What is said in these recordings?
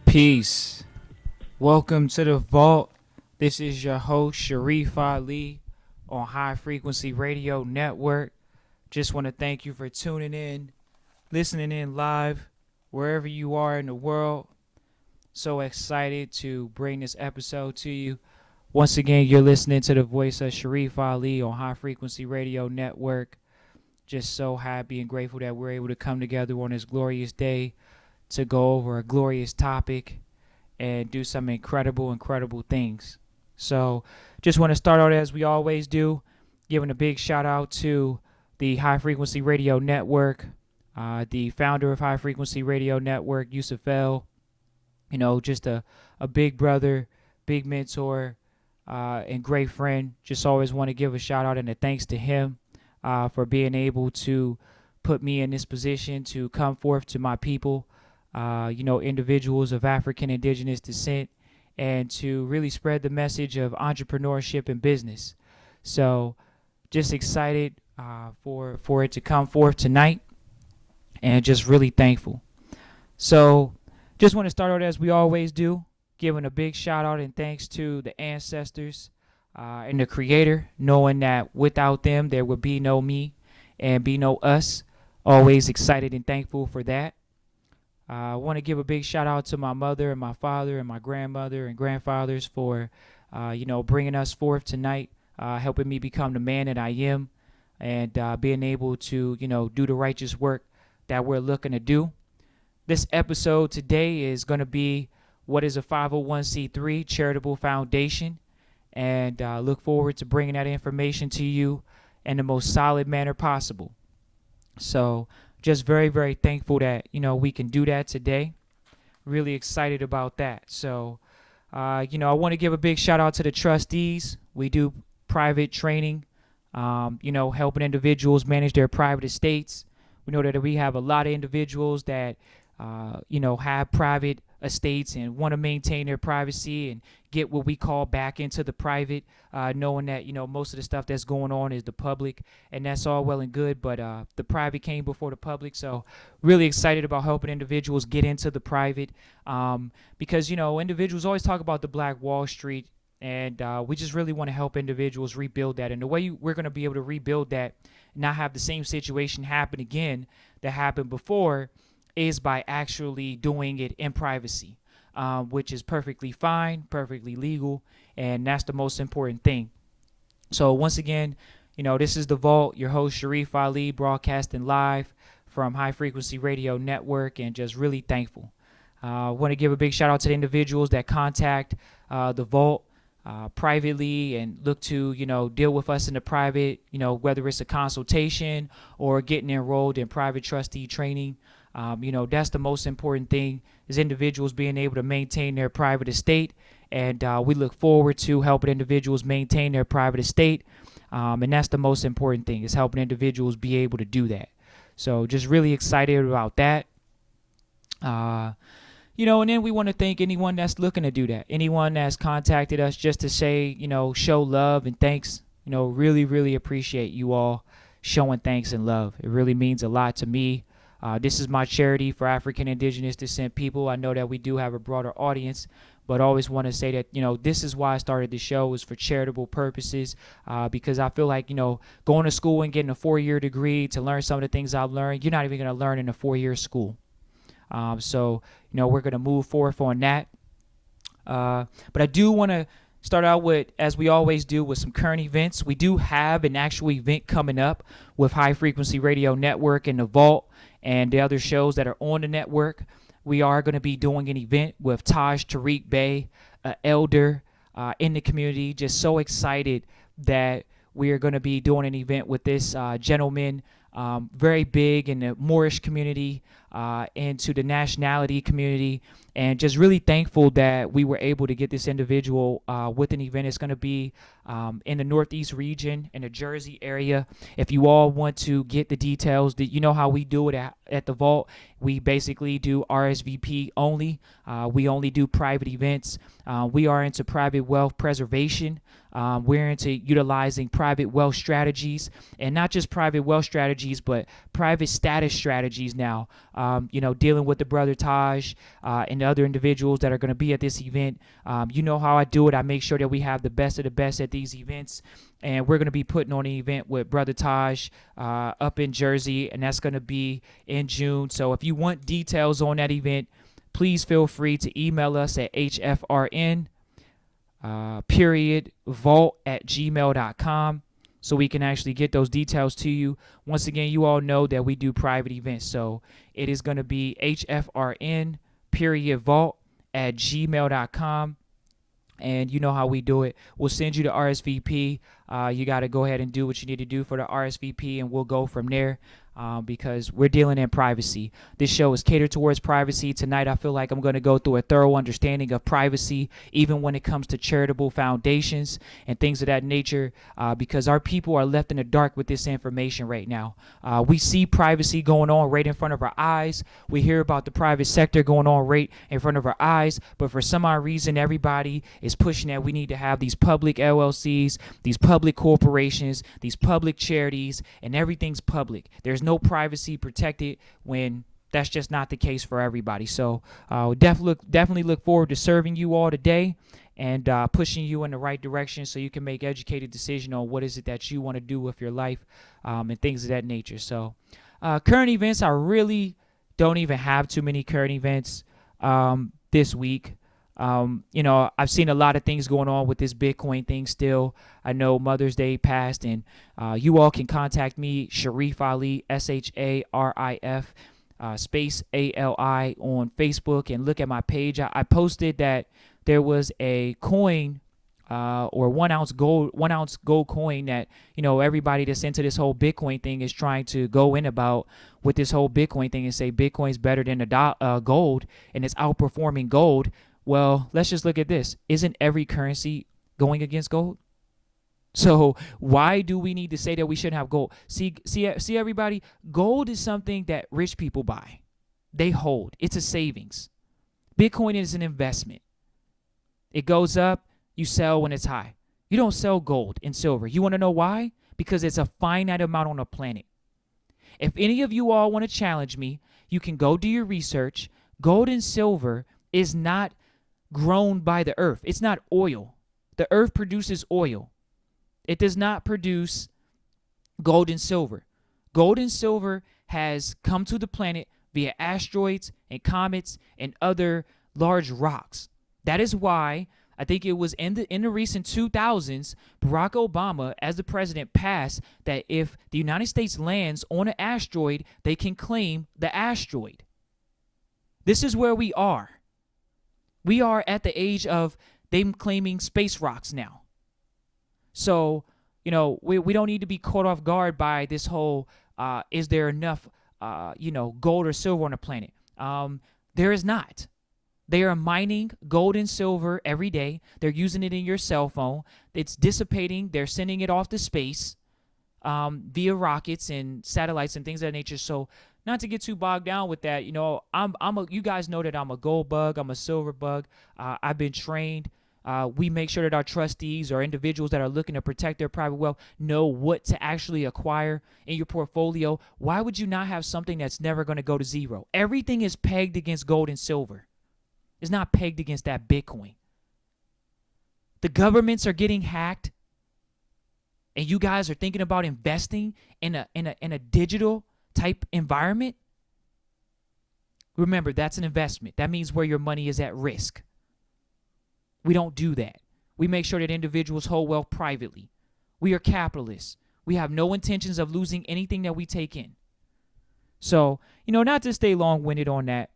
Peace. Welcome to the vault. This is your host, Sharif Ali, on High Frequency Radio Network. Just want to thank you for tuning in, listening in live, wherever you are in the world. So excited to bring this episode to you. Once again, you're listening to the voice of Sharif Ali on High Frequency Radio Network. Just so happy and grateful that we're able to come together on this glorious day to go over a glorious topic and do some incredible things. So just want to start out as we always do, giving a big shout out to the High Frequency Radio Network, the founder of High Frequency Radio Network, Yusuf L. Just a big brother, big mentor, and great friend. Just always want to give a shout out and a thanks to him for being able to put me in this position to come forth to my people, individuals of African indigenous descent, and to really spread the message of entrepreneurship and business. So just excited for it to come forth tonight, and just really thankful. So just want to start out as we always do, giving a big shout out and thanks to the ancestors and the creator, knowing that without them there would be no me and be no us. Always excited and thankful for that. I want to give a big shout out to my mother and my father and my grandmother and grandfathers for, bringing us forth tonight, helping me become the man that I am, and being able to, do the righteous work that we're looking to do. This episode today is going to be what is a 501c3 charitable foundation, and look forward to bringing that information to you in the most solid manner possible. So just very thankful that, we can do that today. Really excited about that. So, I want to give a big shout out to the trustees. We do private training, helping individuals manage their private estates. We know that we have a lot of individuals that, have private estates and want to maintain their privacy and get what we call back into the private, knowing that, most of the stuff that's going on is the public, and that's all well and good, but the private came before the public. So really excited about helping individuals get into the private, because, individuals always talk about the Black Wall Street, and we just really want to help individuals rebuild that. And the way we're going to be able to rebuild that, not have the same situation happen again that happened before, is by actually doing it in privacy, which is perfectly fine, perfectly legal, and that's the most important thing. So once again, this is The Vault, your host Sharif Ali, broadcasting live from High Frequency Radio Network, and just really thankful. I want to give a big shout out to the individuals that contact The Vault privately and look to, deal with us in the private, whether it's a consultation or getting enrolled in private trustee training. That's the most important thing, is individuals being able to maintain their private estate. And we look forward to helping individuals maintain their private estate. And that's the most important thing, is helping individuals be able to do that. So just really excited about that. And then we want to thank anyone that's looking to do that. Anyone that's contacted us just to say, show love and thanks. Really appreciate you all showing thanks and love. It really means a lot to me. This is my charity for African indigenous descent people. I know that we do have a broader audience, but I always want to say that, this is why I started the show, is for charitable purposes, because I feel like, going to school and getting a 4-year degree to learn some of the things I've learned, you're not even going to learn in a 4-year school. So, we're going to move forth on that. But I do want to start out with, as we always do, with some current events. We do have an actual event coming up with High Frequency Radio Network and The Vault and the other shows that are on the network. We are going to be doing an event with Taj Tariq Bey, an elder in the community. Just so excited that we are going to be doing an event with this gentleman, very big in the Moorish community, into the nationality community, and just really thankful that we were able to get this individual with an event. It's going to be in the Northeast region, in the Jersey area. If you all want to get the details, that you know how we do it at the Vault. We basically do RSVP only. We only do private events. We are into private wealth preservation. We're into utilizing private wealth strategies, and not just private wealth strategies, but private status strategies now. dealing with the brother Taj and the other individuals that are going to be at this event. You know how I do it. I make sure that we have the best of the best at these events. And we're going to be putting on an event with Brother Taj up in Jersey, and that's going to be in June. So if you want details on that event, please feel free to email us at hfrn vault@gmail.com so we can actually get those details to you. Once again, you all know that we do private events, so it is going to be hfrn vault@gmail.com. And you know how we do it. We'll send you the RSVP. You got to go ahead and do what you need to do for the RSVP, and we'll go from there. Because we're dealing in privacy. This show is catered towards privacy. Tonight, I feel like I'm going to go through a thorough understanding of privacy, even when it comes to charitable foundations and things of that nature, because our people are left in the dark with this information right now. We see privacy going on right in front of our eyes. We hear about the private sector going on right in front of our eyes, but for some odd reason, everybody is pushing that we need to have these public LLCs, these public corporations, these public charities, and everything's public. There's no privacy protected when that's just not the case for everybody. So definitely look forward to serving you all today and pushing you in the right direction so you can make educated decision on what is it that you want to do with your life and things of that nature. So current events, I really don't even have too many current events this week. I've seen a lot of things going on with this Bitcoin thing still. I know Mother's Day passed, and you all can contact me, Sharif Ali, SHARIF, space ALI on Facebook, and look at my page. I posted that there was a coin or 1 ounce gold coin that, everybody that's into this whole Bitcoin thing is trying to go in about with this whole Bitcoin thing and say Bitcoin's better than gold and it's outperforming gold. Well, let's just look at this. Isn't every currency going against gold? So why do we need to say that we shouldn't have gold? See, everybody, gold is something that rich people buy. They hold. It's a savings. Bitcoin is an investment. It goes up, you sell when it's high. You don't sell gold and silver. You want to know why? Because it's a finite amount on the planet. If any of you all want to challenge me, you can go do your research. Gold and silver is not grown by the earth. It's not oil. The earth produces oil. It does not produce gold and silver. Gold and silver has come to the planet via asteroids and comets and other large rocks. That is why I think it was in the recent 2000s, Barack Obama, as the president, passed that if the United States lands on an asteroid, they can claim the asteroid. This is where we are. We are at the age of them claiming space rocks now. So, we don't need to be caught off guard by this whole, is there enough, gold or silver on the planet? There is not. They are mining gold and silver every day. They're using it in your cell phone. It's dissipating. They're sending it off to space via rockets and satellites and things of that nature. So not to get too bogged down with that, you guys know that I'm a gold bug. I'm a silver bug. I've been trained. We make sure that our trustees or individuals that are looking to protect their private wealth know what to actually acquire in your portfolio. Why would you not have something that's never going to go to zero? Everything is pegged against gold and silver. It's not pegged against that Bitcoin. The governments are getting hacked, and you guys are thinking about investing in a digital type environment. Remember, that's an investment. That means where your money is at risk. We don't do that. We make sure that individuals hold wealth privately. We are capitalists. We have no intentions of losing anything that we take in. So, not to stay long-winded on that,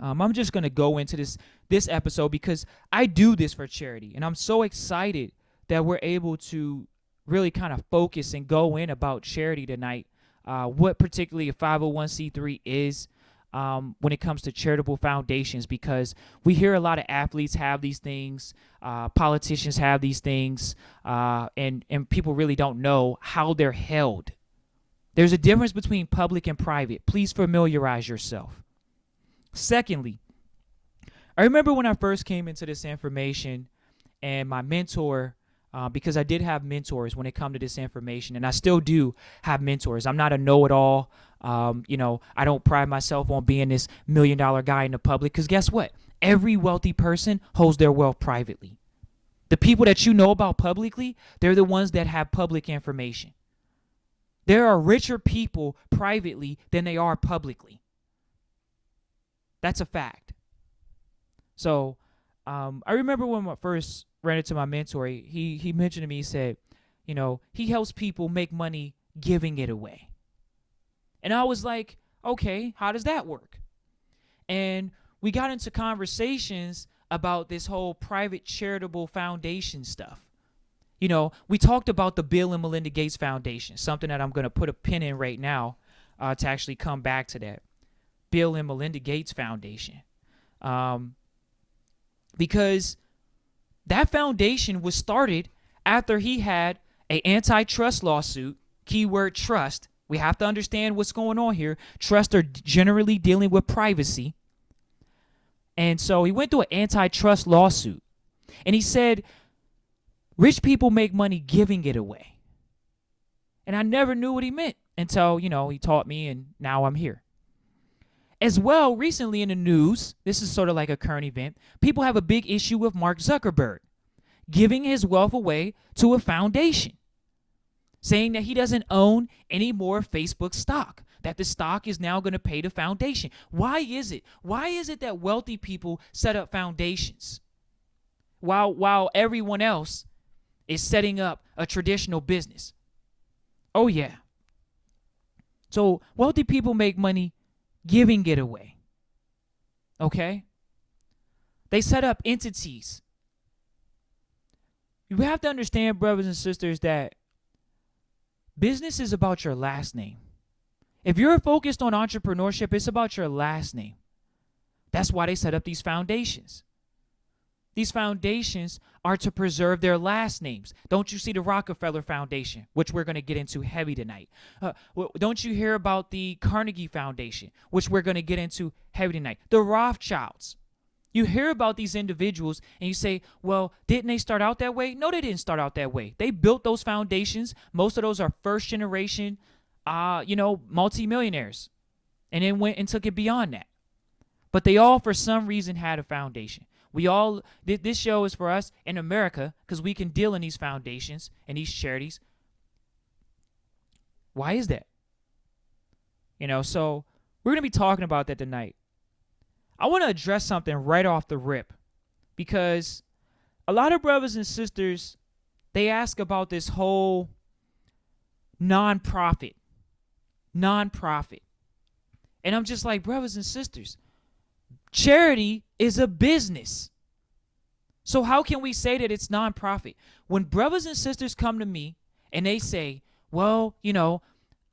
I'm just going to go into this episode because I do this for charity, and I'm so excited that we're able to really kind of focus and go in about charity tonight, what particularly a 501c3 is when it comes to charitable foundations, because we hear a lot of athletes have these things, politicians have these things, and people really don't know how they're held. There's a difference between public and private. Please familiarize yourself. Secondly, I remember when I first came into this information and my mentor, because I did have mentors when it come to this information, and I still do have mentors. I'm not a know-it-all. I don't pride myself on being this $1 million guy in the public, because guess what? Every wealthy person holds their wealth privately. The people that you know about publicly, they're the ones that have public information. There are richer people privately than they are publicly. That's a fact. So I remember when I first ran into my mentor, he mentioned to me, he said, he helps people make money giving it away. And I was like, okay, how does that work? And we got into conversations about this whole private charitable foundation stuff. We talked about the Bill and Melinda Gates Foundation, something that I'm going to put a pin in right now to actually come back to that. Bill and Melinda Gates Foundation. Because that foundation was started after he had an antitrust lawsuit, keyword trust. We have to understand what's going on here. Trusts are generally dealing with privacy. And so he went through an antitrust lawsuit. And he said, rich people make money giving it away. And I never knew what he meant until, he taught me, and now I'm here. As well, recently in the news, this is sort of like a current event, people have a big issue with Mark Zuckerberg giving his wealth away to a foundation, saying that he doesn't own any more Facebook stock, that the stock is now going to pay the foundation. Why is it? Why is it that wealthy people set up foundations while everyone else is setting up a traditional business? Oh, yeah. So wealthy people make money giving it away. Okay? They set up entities. You have to understand, brothers and sisters, that business is about your last name. If you're focused on entrepreneurship, it's about your last name. That's why they set up these foundations. These foundations are to preserve their last names. Don't you see the Rockefeller Foundation, which we're going to get into heavy tonight? Don't you hear about the Carnegie Foundation, which we're going to get into heavy tonight? The Rothschilds. You hear about these individuals and you say, well, didn't they start out that way? No, they didn't start out that way. They built those foundations. Most of those are first generation, multimillionaires, and then went and took it beyond that. But they all, for some reason, had a foundation. This show is for us in America because we can deal in these foundations and these charities. Why is that? So we're going to be talking about that tonight. I want to address something right off the rip because a lot of brothers and sisters, they ask about this whole nonprofit. And I'm just like, brothers and sisters, charity is a business. So how can we say that it's nonprofit? When brothers and sisters come to me and they say, well,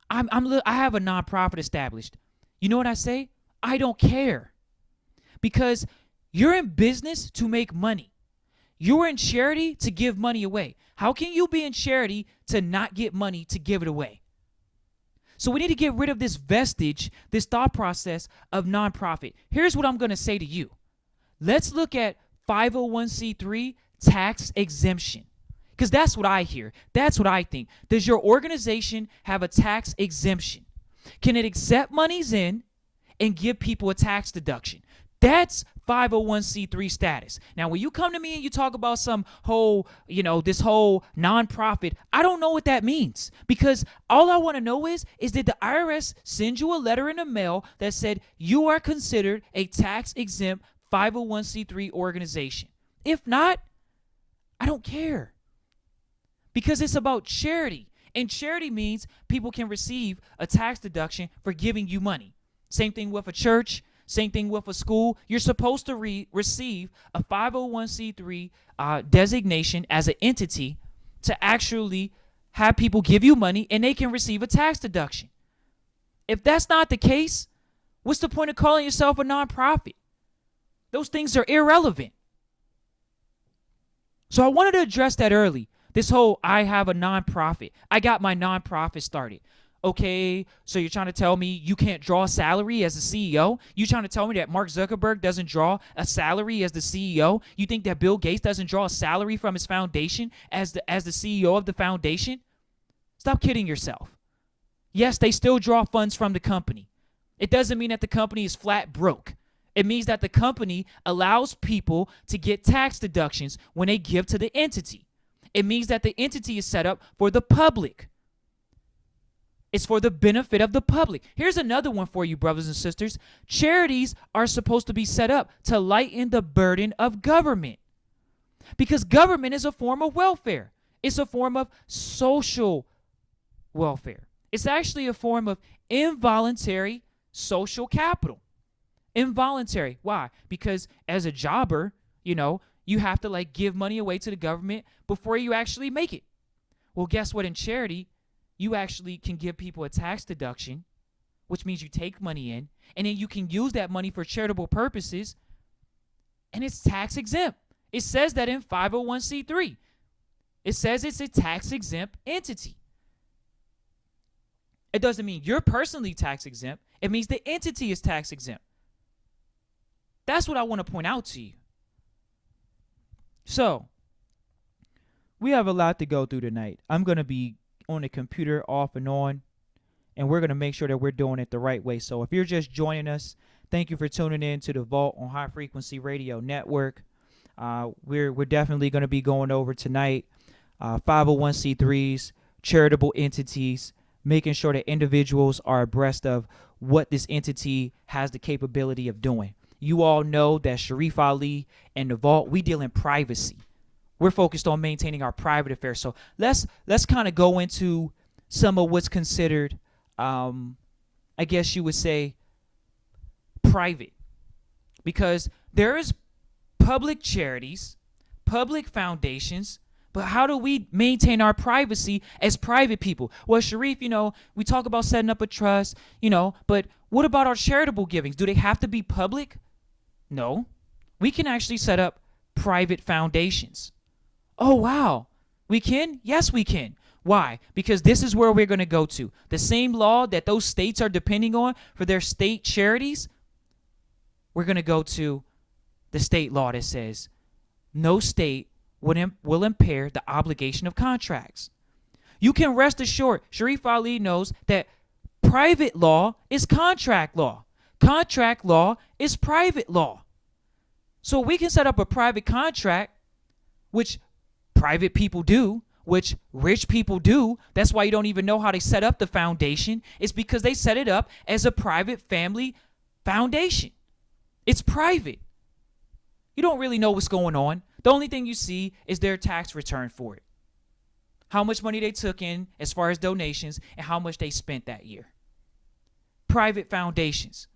I have a nonprofit established. You know what I say? I don't care. Because you're in business to make money. You're in charity to give money away. How can you be in charity to not get money to give it away? So we need to get rid of this vestige, this thought process of nonprofit. Here's what I'm going to say to you. Let's look at 501c3 tax exemption. Because that's what I hear. That's what I think. Does your organization have a tax exemption? Can it accept monies in and give people a tax deduction? That's 501c3 status. Now, when you come to me and you talk about some whole, this whole nonprofit, I don't know what that means because all I want to know is did the IRS send you a letter in the mail that said you are considered a tax-exempt 501c3 organization? If not, I don't care because it's about charity. And charity means people can receive a tax deduction for giving you money. Same thing with a church. Same thing with a school. You're supposed to receive a 501c3 designation as an entity to actually have people give you money and they can receive a tax deduction. If that's not the case, what's the point of calling yourself a nonprofit? Those things are irrelevant. So I wanted to address that early. This whole I have a nonprofit. I got my nonprofit started. Okay, so you're trying to tell me you can't draw a salary as a CEO? You trying to tell me that Mark Zuckerberg doesn't draw a salary as the CEO? You think that Bill Gates doesn't draw a salary from his foundation as the CEO of the foundation? Stop kidding yourself. Yes, they still draw funds from the company. It doesn't mean that the company is flat broke. It means that the company allows people to get tax deductions when they give to the entity. It means that the entity is set up for the public. It's for the benefit of the public. Here's another one for you, brothers and sisters. Charities are supposed to be set up to lighten the burden of government, because government is a form of welfare. It's a form of social welfare. It's actually a form of involuntary social capital. Involuntary. Why? Because as a jobber, you have to give money away to the government before you actually make it. Well, guess what? In charity, you actually can give people a tax deduction, which means you take money in, and then you can use that money for charitable purposes, and it's tax exempt. It says that in 501c3. It says it's a tax exempt entity. It doesn't mean you're personally tax exempt. It means the entity is tax exempt. That's what I want to point out to you. So, we have a lot to go through tonight. I'm going to be on the computer off and on, and we're going to make sure that we're doing it the right way. So if you're just joining us, thank you for tuning in to the Vault on High Frequency Radio Network. We're definitely going to be going over tonight 501c3s, charitable entities, making sure that individuals are abreast of what this entity has the capability of doing. You all know that Sharif Ali and the Vault, we deal in privacy. We're focused on maintaining our private affairs. So let's kind of go into some of what's considered, I guess you would say, private. Because there is public charities, public foundations, but how do we maintain our privacy as private people? Well, Sharif, we talk about setting up a trust, but what about our charitable givings? Do they have to be public? No. We can actually set up private foundations. Oh, wow. We can? Yes, we can. Why? Because this is where we're going to go to. The same law that those states are depending on for their state charities, we're going to go to the state law that says no state will impair the obligation of contracts. You can rest assured, Sharif Ali knows that private law is contract law. Contract law is private law. So we can set up a private contract, which private people do, which rich people do. That's why you don't even know how they set up the foundation. It's because they set it up as a private family foundation. It's private. You don't really know what's going on. The only thing you see is their tax return for it. How much money they took in as far as donations and how much they spent that year. Private foundations.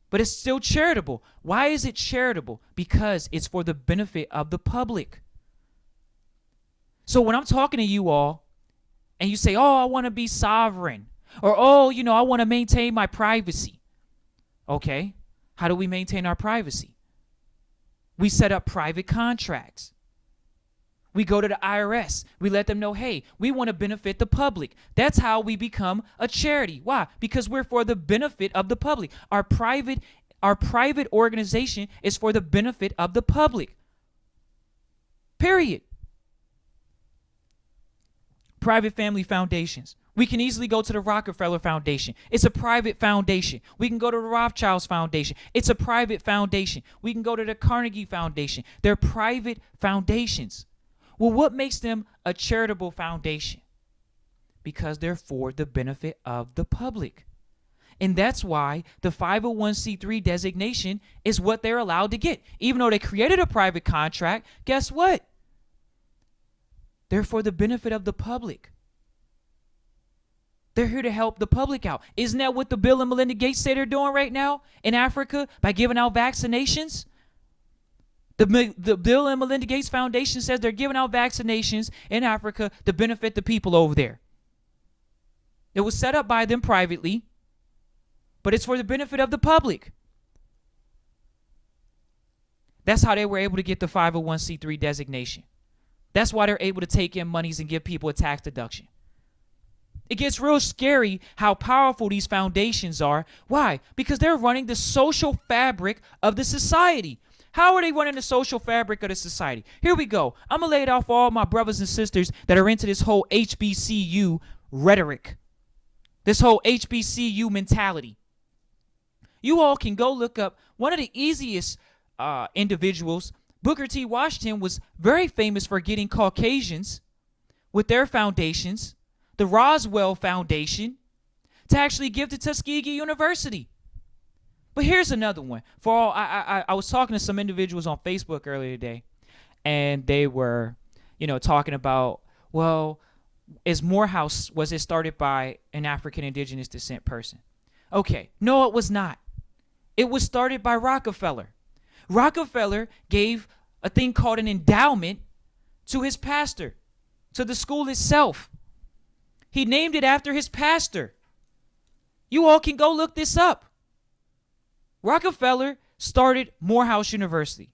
But it's still charitable. Why is it charitable? Because it's for the benefit of the public. So when I'm talking to you all and you say, oh, I want to be sovereign, or, oh, I want to maintain my privacy. Okay, how do we maintain our privacy? We set up private contracts. We go to the IRS. We let them know, hey, we want to benefit the public. That's how we become a charity. Why? Because we're for the benefit of the public. Our private organization is for the benefit of the public. Period. Private family foundations. We can easily go to the Rockefeller Foundation. It's a private foundation. We can go to the Rothschilds Foundation. It's a private foundation. We can go to the Carnegie Foundation. They're private foundations. Well, what makes them a charitable foundation? Because they're for the benefit of the public. And that's why the 501c3 designation is what they're allowed to get. Even though they created a private contract, guess what? They're for the benefit of the public. They're here to help the public out. Isn't that what the Bill and Melinda Gates say they're doing right now in Africa by giving out vaccinations? The Bill and Melinda Gates Foundation says they're giving out vaccinations in Africa to benefit the people over there. It was set up by them privately, but it's for the benefit of the public. That's how they were able to get the 501c3 designation. That's why they're able to take in monies and give people a tax deduction. It gets real scary how powerful these foundations are. Why? Because they're running the social fabric of the society. How are they running the social fabric of the society? Here we go. I'm going to lay it out for all my brothers and sisters that are into this whole HBCU rhetoric. This whole HBCU mentality. You all can go look up one of the easiest individuals. Booker T. Washington was very famous for getting Caucasians with their foundations, the Roswell Foundation, to actually give to Tuskegee University. But here's another one. I was talking to some individuals on Facebook earlier today, and they were, talking about, well, was it started by an African indigenous descent person? Okay, no, it was not. It was started by Rockefeller. Rockefeller gave a thing called an endowment to his pastor, to the school itself. He named it after his pastor. You all can go look this up. Rockefeller started Morehouse University.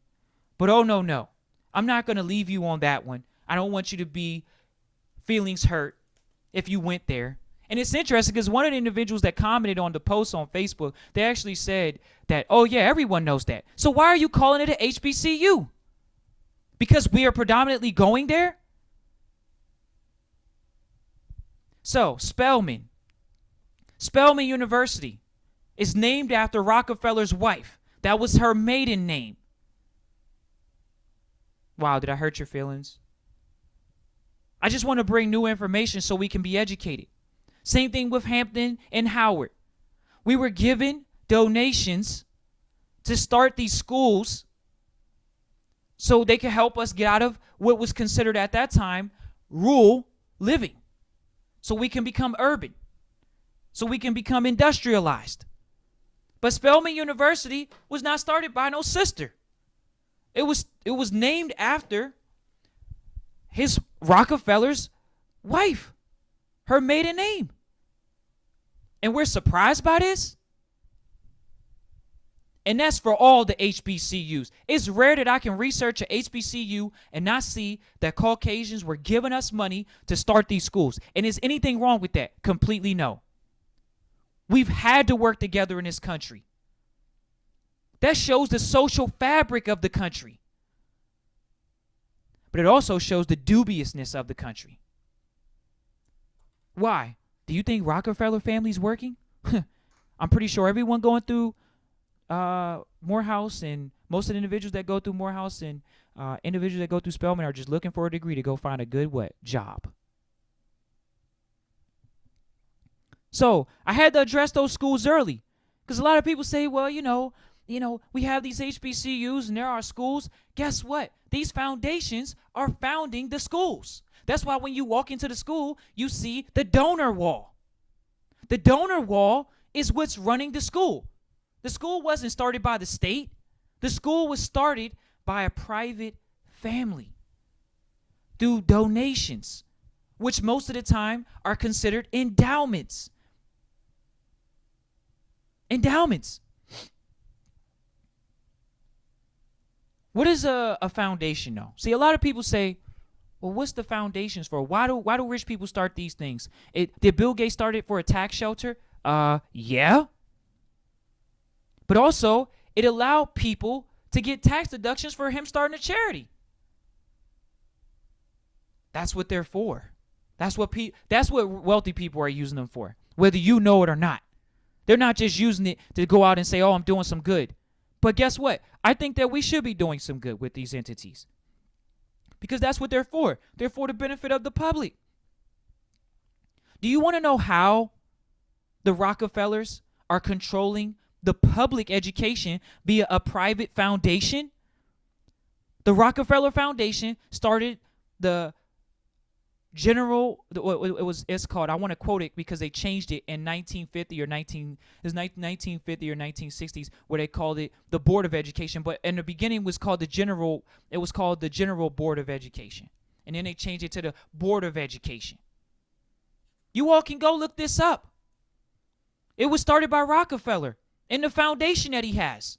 But oh, no. I'm not going to leave you on that one. I don't want you to be feelings hurt if you went there. And it's interesting because one of the individuals that commented on the post on Facebook, they actually said that, oh, yeah, everyone knows that. So why are you calling it an HBCU? Because we are predominantly going there? So, Spelman University is named after Rockefeller's wife. That was her maiden name. Wow, did I hurt your feelings? I just want to bring new information so we can be educated. Same thing with Hampton and Howard. We were given donations to start these schools so they could help us get out of what was considered at that time rural living. So we can become urban. So we can become industrialized. But Spelman University was not started by no sister. It was named after his Rockefeller's wife, her maiden name. And we're surprised by this? And that's for all the HBCUs. It's rare that I can research a HBCU and not see that Caucasians were giving us money to start these schools. And is anything wrong with that? Completely no. We've had to work together in this country. That shows the social fabric of the country. But it also shows the dubiousness of the country. Why? Do you think Rockefeller family's working? I'm pretty sure everyone going through Morehouse and most of the individuals that go through Morehouse and individuals that go through Spelman are just looking for a degree to go find a good job. So I had to address those schools early because a lot of people say, well, we have these HBCUs and there are schools. Guess what? These foundations are founding the schools. That's why when you walk into the school, you see the donor wall. The donor wall is what's running the school. The school wasn't started by the state. The school was started by a private family through donations, which most of the time are considered endowments. Endowments. What is a foundation, though? See, a lot of people say, well, what's the foundations for? Why do rich people start these things? Did Bill Gates start it for a tax shelter? Yeah. But also, it allowed people to get tax deductions for him starting a charity. That's what they're for. That's what wealthy people are using them for, whether you know it or not. They're not just using it to go out and say, oh, I'm doing some good. But guess what? I think that we should be doing some good with these entities because that's what they're for. They're for the benefit of the public. Do you want to know how the Rockefellers are controlling the public education via a private foundation? The Rockefeller Foundation started the it's called, I want to quote it because they changed it in 1950 or 1960s where they called it the Board of Education, but in the beginning it was called the General Board of Education. And then they changed it to the Board of Education. You all can go look this up. It was started by Rockefeller and the foundation that he has.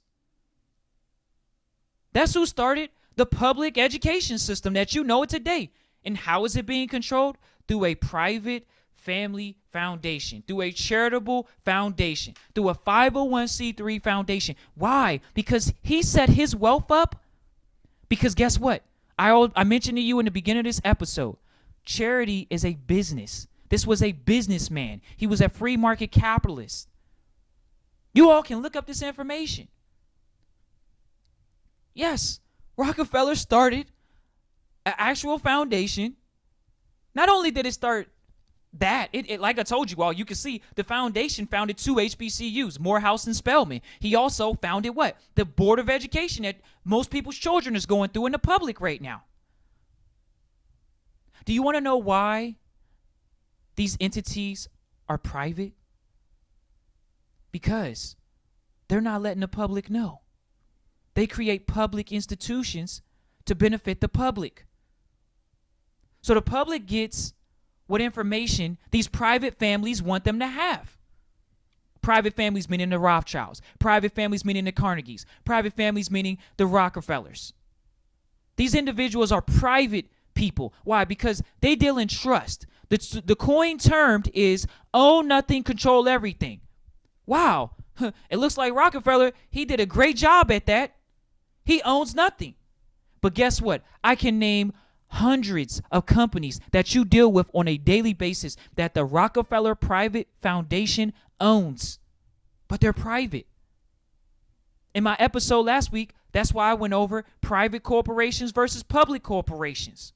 That's who started the public education system that you know it today. And how is it being controlled? Through a private family foundation, through a charitable foundation, through a 501c3 foundation. Why? Because he set his wealth up. Because guess what? I mentioned to you in the beginning of this episode, charity is a business This was a businessman. He was a free market capitalist. You all can look up this information. Yes, Rockefeller started an actual foundation. Not only did it start that, it like I told you all, you can see the foundation founded 2 HBCUs, Morehouse and Spelman. He also founded what? The Board of Education that most people's children is going through in the public right now. Do you want to know why these entities are private? Because they're not letting the public know. They create public institutions to benefit the public. So the public gets what information these private families want them to have. Private families meaning the Rothschilds. Private families meaning the Carnegies. Private families meaning the Rockefellers. These individuals are private people. Why? Because they deal in trust. The coin termed is own nothing, control everything. Wow. It looks like Rockefeller, he did a great job at that. He owns nothing. But guess what? I can name hundreds of companies that you deal with on a daily basis that the Rockefeller Private Foundation owns. But they're private. In my episode last week, that's why I went over private corporations versus public corporations.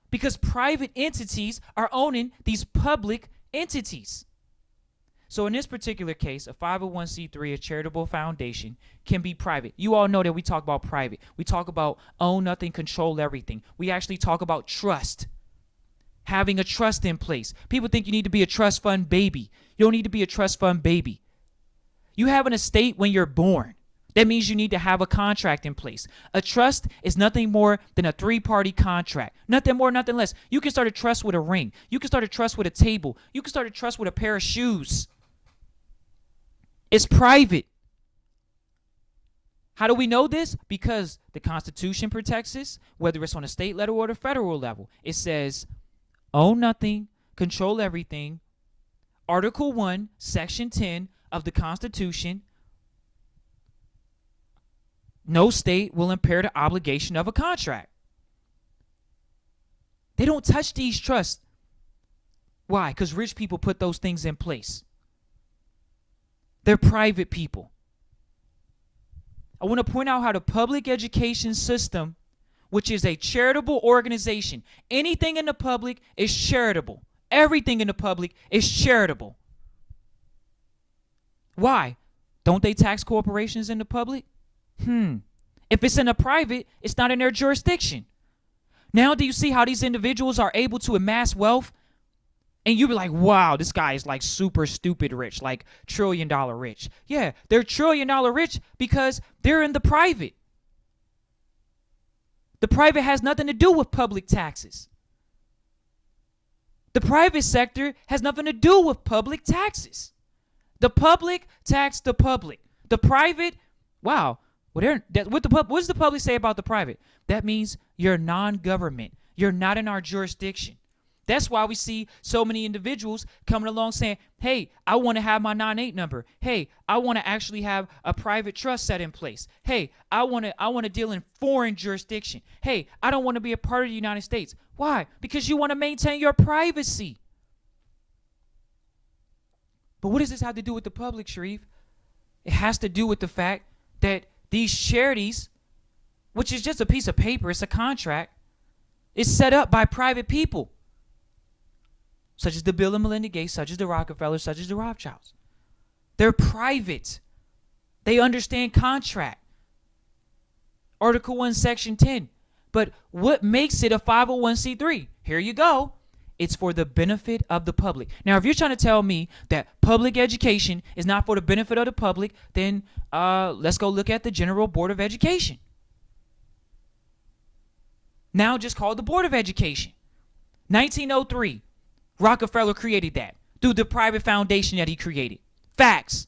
Because private entities are owning these public entities. So in this particular case, a 501c3, a charitable foundation, can be private. You all know that we talk about private. We talk about own nothing, control everything. We actually talk about trust. Having a trust in place. People think you need to be a trust fund baby. You don't need to be a trust fund baby. You have an estate when you're born. That means you need to have a contract in place. A trust is nothing more than a 3-party contract. Nothing more, nothing less. You can start a trust with a ring. You can start a trust with a table. You can start a trust with a pair of shoes. It's private. How do we know this? Because the Constitution protects this, whether it's on a state level or the federal level. It says, own nothing, control everything. Article 1, Section 10 of the Constitution. No state will impair the obligation of a contract. They don't touch these trusts. Why? Because rich people put those things in place. They're private people. I want to point out how the public education system, which is a charitable organization, anything in the public is charitable. Everything in the public is charitable. Why? Don't they tax corporations in the public? If it's in a private, it's not in their jurisdiction. Now do you see how these individuals are able to amass wealth? And you be like, wow, this guy is like super stupid rich, like $1 trillion rich. Yeah, they're $1 trillion rich because they're in the private. The private has nothing to do with public taxes. The private sector has nothing to do with public taxes. The public tax the public. The private, wow. What does the public say about the private? That means you're non-government. You're not in our jurisdiction. That's why we see so many individuals coming along saying, hey, I want to have my 9-8 number. Hey, I want to actually have a private trust set in place. Hey, I want to deal in foreign jurisdiction. Hey, I don't want to be a part of the United States. Why? Because you want to maintain your privacy. But what does this have to do with the public, Sharif? It has to do with the fact that these charities, which is just a piece of paper, it's a contract, is set up by private people. Such as the Bill and Melinda Gates, such as the Rockefellers, such as the Rothschilds. They're private. They understand contract. Article 1, Section 10. But what makes it a 501c3? Here you go. It's for the benefit of the public. Now, if you're trying to tell me that public education is not for the benefit of the public, then let's go look at the General Board of Education. Now just called the Board of Education. 1903. Rockefeller created that through the private foundation that he created. Facts.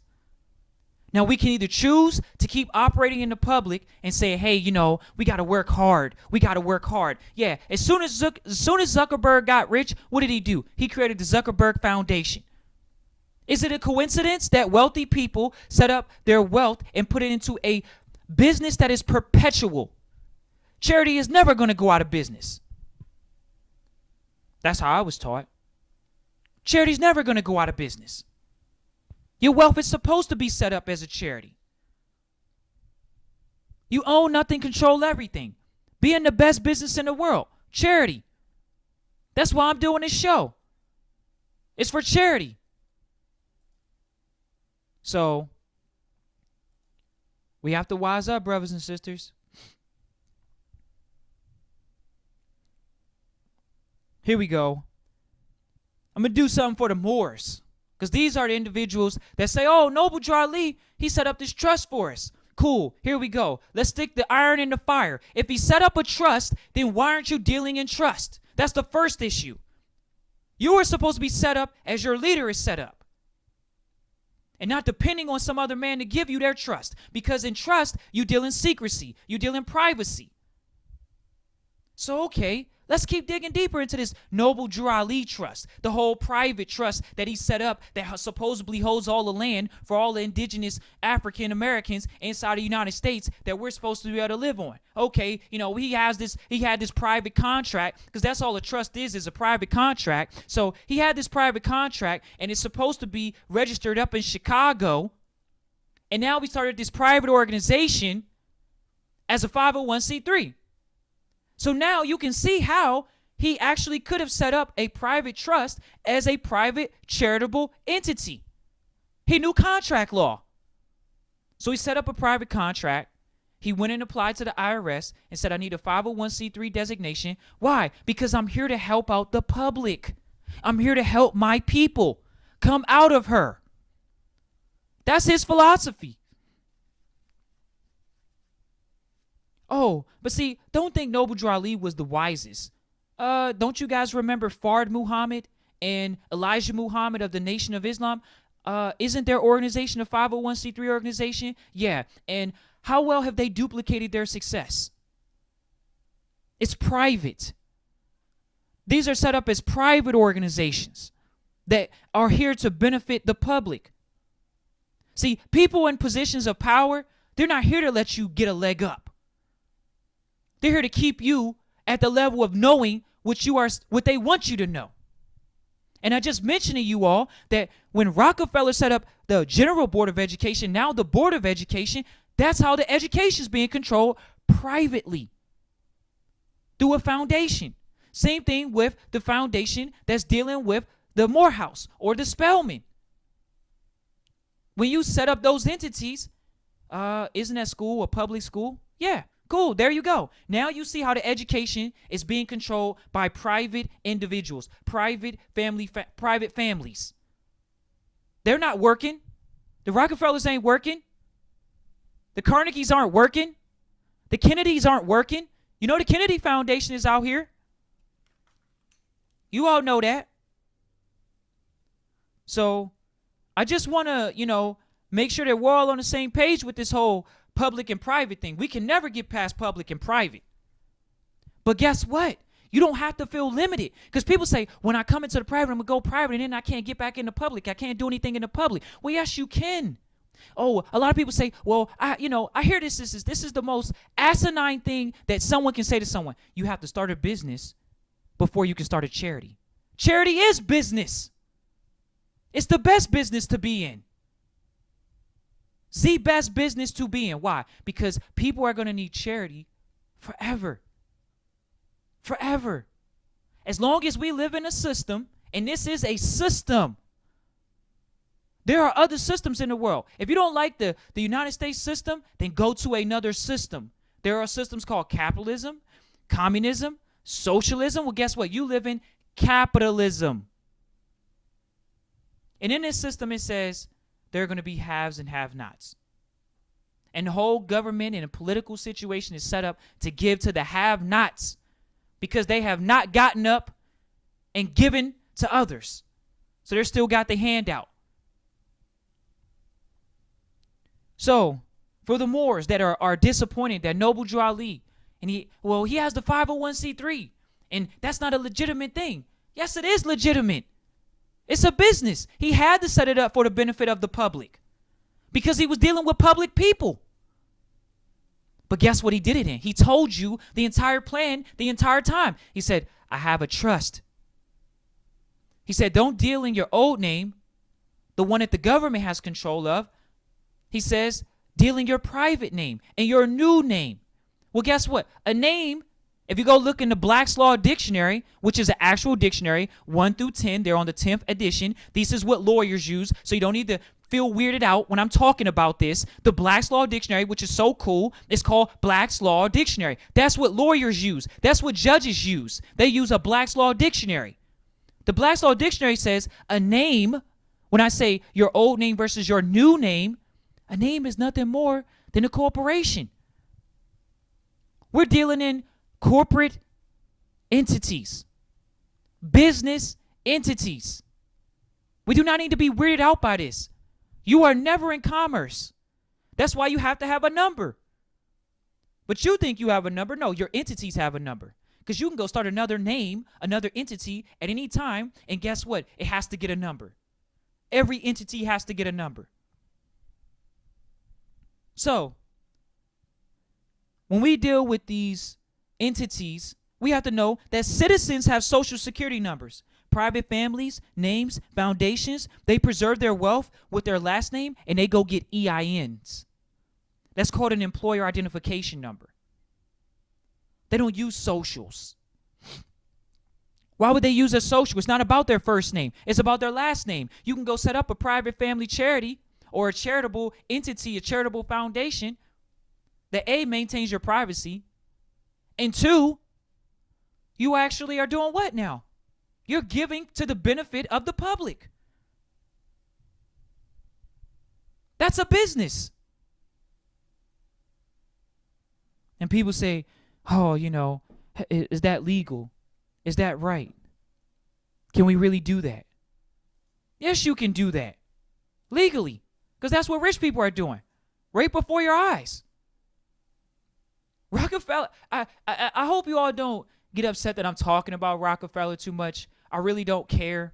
Now we can either choose to keep operating in the public and say, hey, you know, we got to work hard. We got to work hard. Yeah, as soon as Zuckerberg got rich, what did he do? He created the Zuckerberg Foundation. Is it a coincidence that wealthy people set up their wealth and put it into a business that is perpetual? Charity is never going to go out of business. That's how I was taught. Charity's never going to go out of business. Your wealth is supposed to be set up as a charity. You own nothing, control everything. Be in the best business in the world. Charity. That's why I'm doing this show. It's for charity. So, we have to wise up, brothers and sisters. Here we go. I'm going to do something for the Moors. Because these are the individuals that say, oh, Noble Drew Ali, he set up this trust for us. Cool, here we go. Let's stick the iron in the fire. If he set up a trust, then why aren't you dealing in trust? That's the first issue. You are supposed to be set up as your leader is set up. And not depending on some other man to give you their trust. Because in trust, you deal in secrecy. You deal in privacy. So, okay, let's keep digging deeper into this Noble Drew Ali trust, the whole private trust that he set up that supposedly holds all the land for all the indigenous African Americans inside the United States that we're supposed to be able to live on. Okay, he had this private contract, because that's all a trust is a private contract. So he had this private contract, and it's supposed to be registered up in Chicago. And now we started this private organization as a 501c3. So now you can see how he actually could have set up a private trust as a private charitable entity. He knew contract law. So he set up a private contract. He went and applied to the IRS and said, I need a 501c3 designation. Why? Because I'm here to help out the public. I'm here to help my people come out of her. That's his philosophy. Oh, but see, don't think Noble Drew Ali was the wisest. Don't you guys remember Fard Muhammad and Elijah Muhammad of the Nation of Islam? Isn't their organization a 501c3 organization? Yeah, and how well have they duplicated their success? It's private. These are set up as private organizations that are here to benefit the public. See, people in positions of power, they're not here to let you get a leg up. They're here to keep you at the level of knowing what they want you to know. And I just mentioned to you all that when Rockefeller set up the General Board of Education, now the Board of Education, that's how the education is being controlled privately through a foundation. Same thing with the foundation that's dealing with the Morehouse or the Spelman. When you set up those entities, isn't that school a public school? Yeah. Cool, there you go. Now you see how the education is being controlled by private individuals, private families. They're not working. The Rockefellers ain't working. The Carnegies aren't working. The Kennedys aren't working. You know the Kennedy Foundation is out here. You all know that. So I just want to, make sure that we're all on the same page with this whole public and private thing. We can never get past public and private. But guess what? You don't have to feel limited. Because people say, when I come into the private, I'm going to go private, and then I can't get back in the public. I can't do anything in the public. Well, yes, you can. Oh, a lot of people say, well, I hear this is the most asinine thing that someone can say to someone. You have to start a business before you can start a charity. Charity is business. It's the best business to be in. The best business to be in. Why? Because people are going to need charity forever. Forever. As long as we live in a system, and this is a system. There are other systems in the world. If you don't like the United States system, then go to another system. There are systems called capitalism, communism, socialism. Well, guess what? You live in capitalism. And in this system, it says there are going to be haves and have-nots. And the whole government and a political situation is set up to give to the have-nots because they have not gotten up and given to others. So they're still got the handout. So for the Moors that are disappointed that Noble Drew Ali, and he has the 501c3, and that's not a legitimate thing. Yes, it is legitimate. It's a business. He had to set it up for the benefit of the public because he was dealing with public people. But guess what he did it in? He told you the entire plan the entire time. He said, I have a trust. He said, don't deal in your old name, the one that the government has control of. He says, deal in your private name and your new name. Well, guess what? A name, if you go look in the Black's Law Dictionary, which is an actual dictionary, 1 through 10, they're on the 10th edition. This is what lawyers use, so you don't need to feel weirded out when I'm talking about this. The Black's Law Dictionary, which is so cool, is called Black's Law Dictionary. That's what lawyers use. That's what judges use. They use a Black's Law Dictionary. The Black's Law Dictionary says a name, when I say your old name versus your new name, a name is nothing more than a corporation. We're dealing in corporate entities, business entities. We do not need to be weirded out by this. You are never in commerce. That's why you have to have a number. But you think you have a number. No, your entities have a number. Because you can go start another name, another entity at any time, and guess what? It has to get a number. Every entity has to get a number. So, when we deal with these entities, we have to know that citizens have social security numbers. Private families, names, foundations, they preserve their wealth with their last name and they go get EINs. That's called an employer identification number. They don't use socials. Why would they use a social? It's not about their first name. It's about their last name. You can go set up a private family charity or a charitable entity, a charitable foundation that A, maintains your privacy, and 2, you actually are doing what now? You're giving to the benefit of the public. That's a business. And people say, oh, is that legal? Is that right? Can we really do that? Yes, you can do that. Legally. Because that's what rich people are doing. Right before your eyes. Rockefeller, I hope you all don't get upset that I'm talking about Rockefeller too much. I really don't care.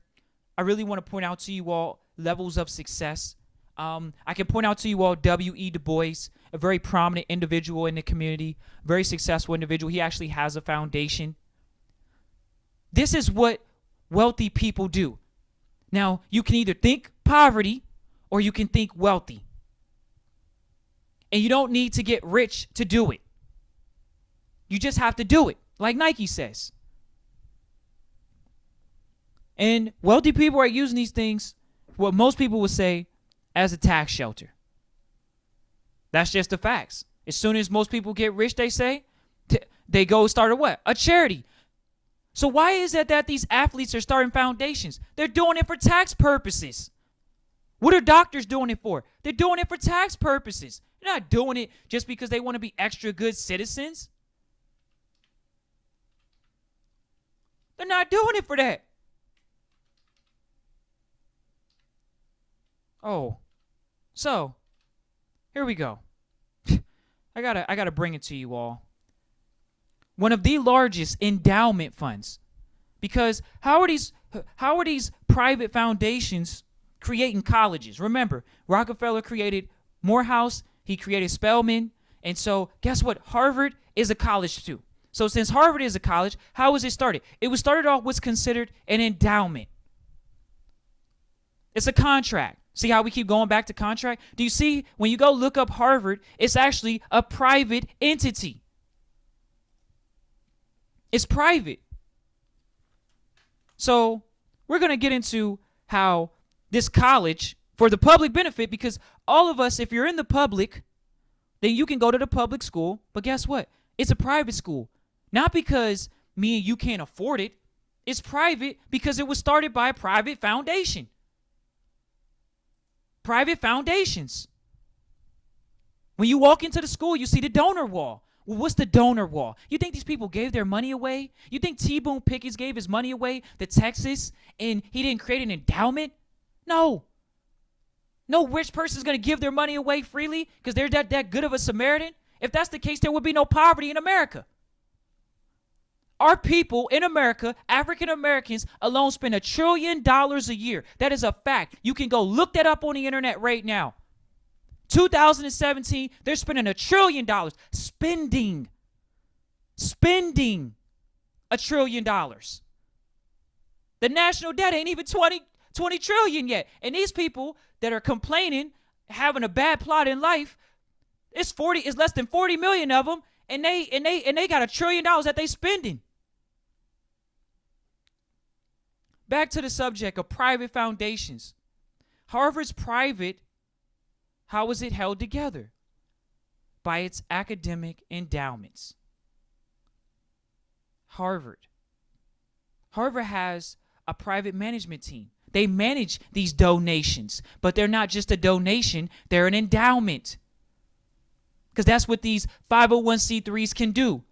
I really want to point out to you all levels of success. I can point out to you all W.E. Du Bois, a very prominent individual in the community, very successful individual. He actually has a foundation. This is what wealthy people do. Now, you can either think poverty or you can think wealthy. And you don't need to get rich to do it. You just have to do it, like Nike says. And wealthy people are using these things, what most people would say, as a tax shelter. That's just the facts. As soon as most people get rich, they say, they go start a what? A charity. So why is it that these athletes are starting foundations? They're doing it for tax purposes. What are doctors doing it for? They're doing it for tax purposes. They're not doing it just because they want to be extra good citizens. They're not doing it for that. Oh, so here we go. I gotta bring it to you all. One of the largest endowment funds, because how are these private foundations creating colleges? Remember, Rockefeller created Morehouse, he created Spelman, and so guess what? Harvard is a college too. So since Harvard is a college, how was it started? It was started off what's considered an endowment. It's a contract. See how we keep going back to contract? Do you see when you go look up Harvard, it's actually a private entity. It's private. So we're going to get into how this college, for the public benefit, because all of us, if you're in the public, then you can go to the public school. But guess what? It's a private school. Not because me and you can't afford it. It's private because it was started by a private foundation. Private foundations. When you walk into the school, you see the donor wall. Well, what's the donor wall? You think these people gave their money away? You think T. Boone Pickens gave his money away to Texas and he didn't create an endowment? No. No rich person is going to give their money away freely because they're that good of a Samaritan. If that's the case, there would be no poverty in America. Our people in America, African Americans alone, spend $1 trillion a year. That is a fact. You can go look that up on the internet right now. 2017, they're spending $1 trillion. Spending $1 trillion. The national debt ain't even 20 trillion yet. And these people that are complaining, having a bad plot in life, it's less than 40 million of them, and they got $1 trillion that they spending. Back to the subject of private foundations. Harvard's private, how is it held together? By its academic endowments. Harvard has a private management team. They manage these donations, but they're not just a donation, they're an endowment. Because that's what these 501c3s can do.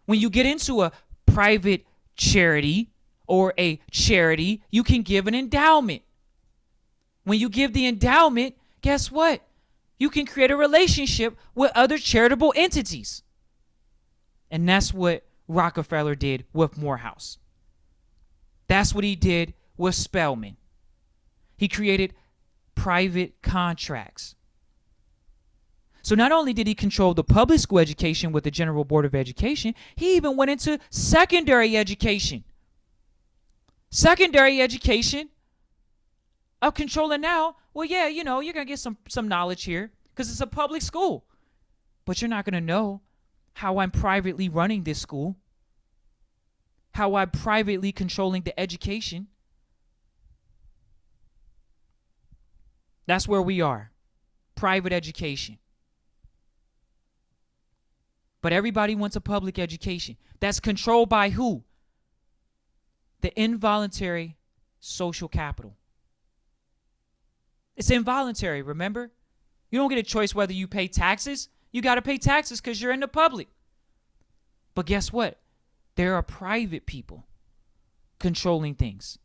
When you get into a private charity or a charity, you can give an endowment. When you give the endowment, guess what? You can create a relationship with other charitable entities. And that's what Rockefeller did with Morehouse. That's what he did with Spelman. He created private contracts. So not only did he control the public school education with the General Board of Education, he even went into secondary education. Secondary education of controlling now, well, yeah, you're going to get some knowledge here because it's a public school. But you're not going to know how I'm privately running this school, how I'm privately controlling the education. That's where we are, private education. But everybody wants a public education. That's controlled by who? The involuntary social capital. It's involuntary, remember? You don't get a choice whether you pay taxes. You got to pay taxes because you're in the public. But guess what? There are private people controlling things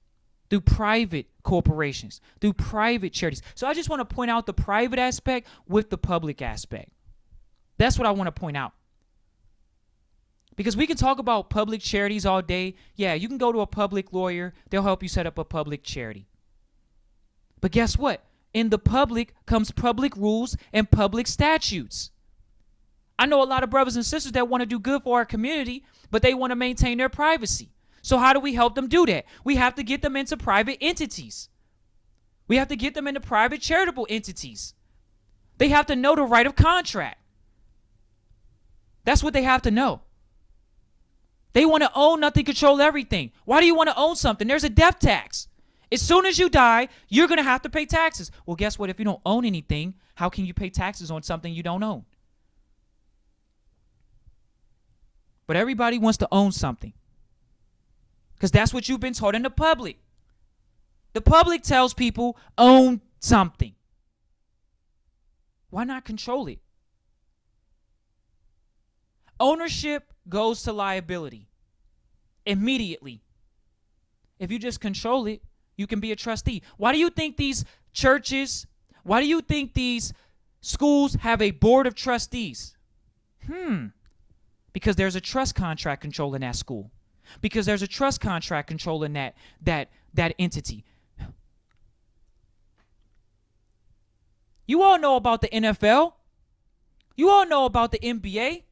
through private corporations, through private charities. So I just want to point out the private aspect with the public aspect. That's what I want to point out. Because we can talk about public charities all day. Yeah, you can go to a public lawyer. They'll help you set up a public charity. But guess what? In the public comes public rules and public statutes. I know a lot of brothers and sisters that want to do good for our community, but they want to maintain their privacy. So how do we help them do that? We have to get them into private entities. We have to get them into private charitable entities. They have to know the right of contract. That's what they have to know. They want to own nothing, control everything. Why do you want to own something? There's a death tax. As soon as you die, you're going to have to pay taxes. Well, guess what? If you don't own anything, how can you pay taxes on something you don't own? But everybody wants to own something because that's what you've been taught in the public. The public tells people, own something. Why not control it? Ownership goes to liability immediately. If you just control it, you can be a trustee. Why do you think these churches, why do you think these schools have a board of trustees? Because there's a trust contract controlling that school. Because there's a trust contract controlling that entity. You all know about the NFL. You all know about the NBA.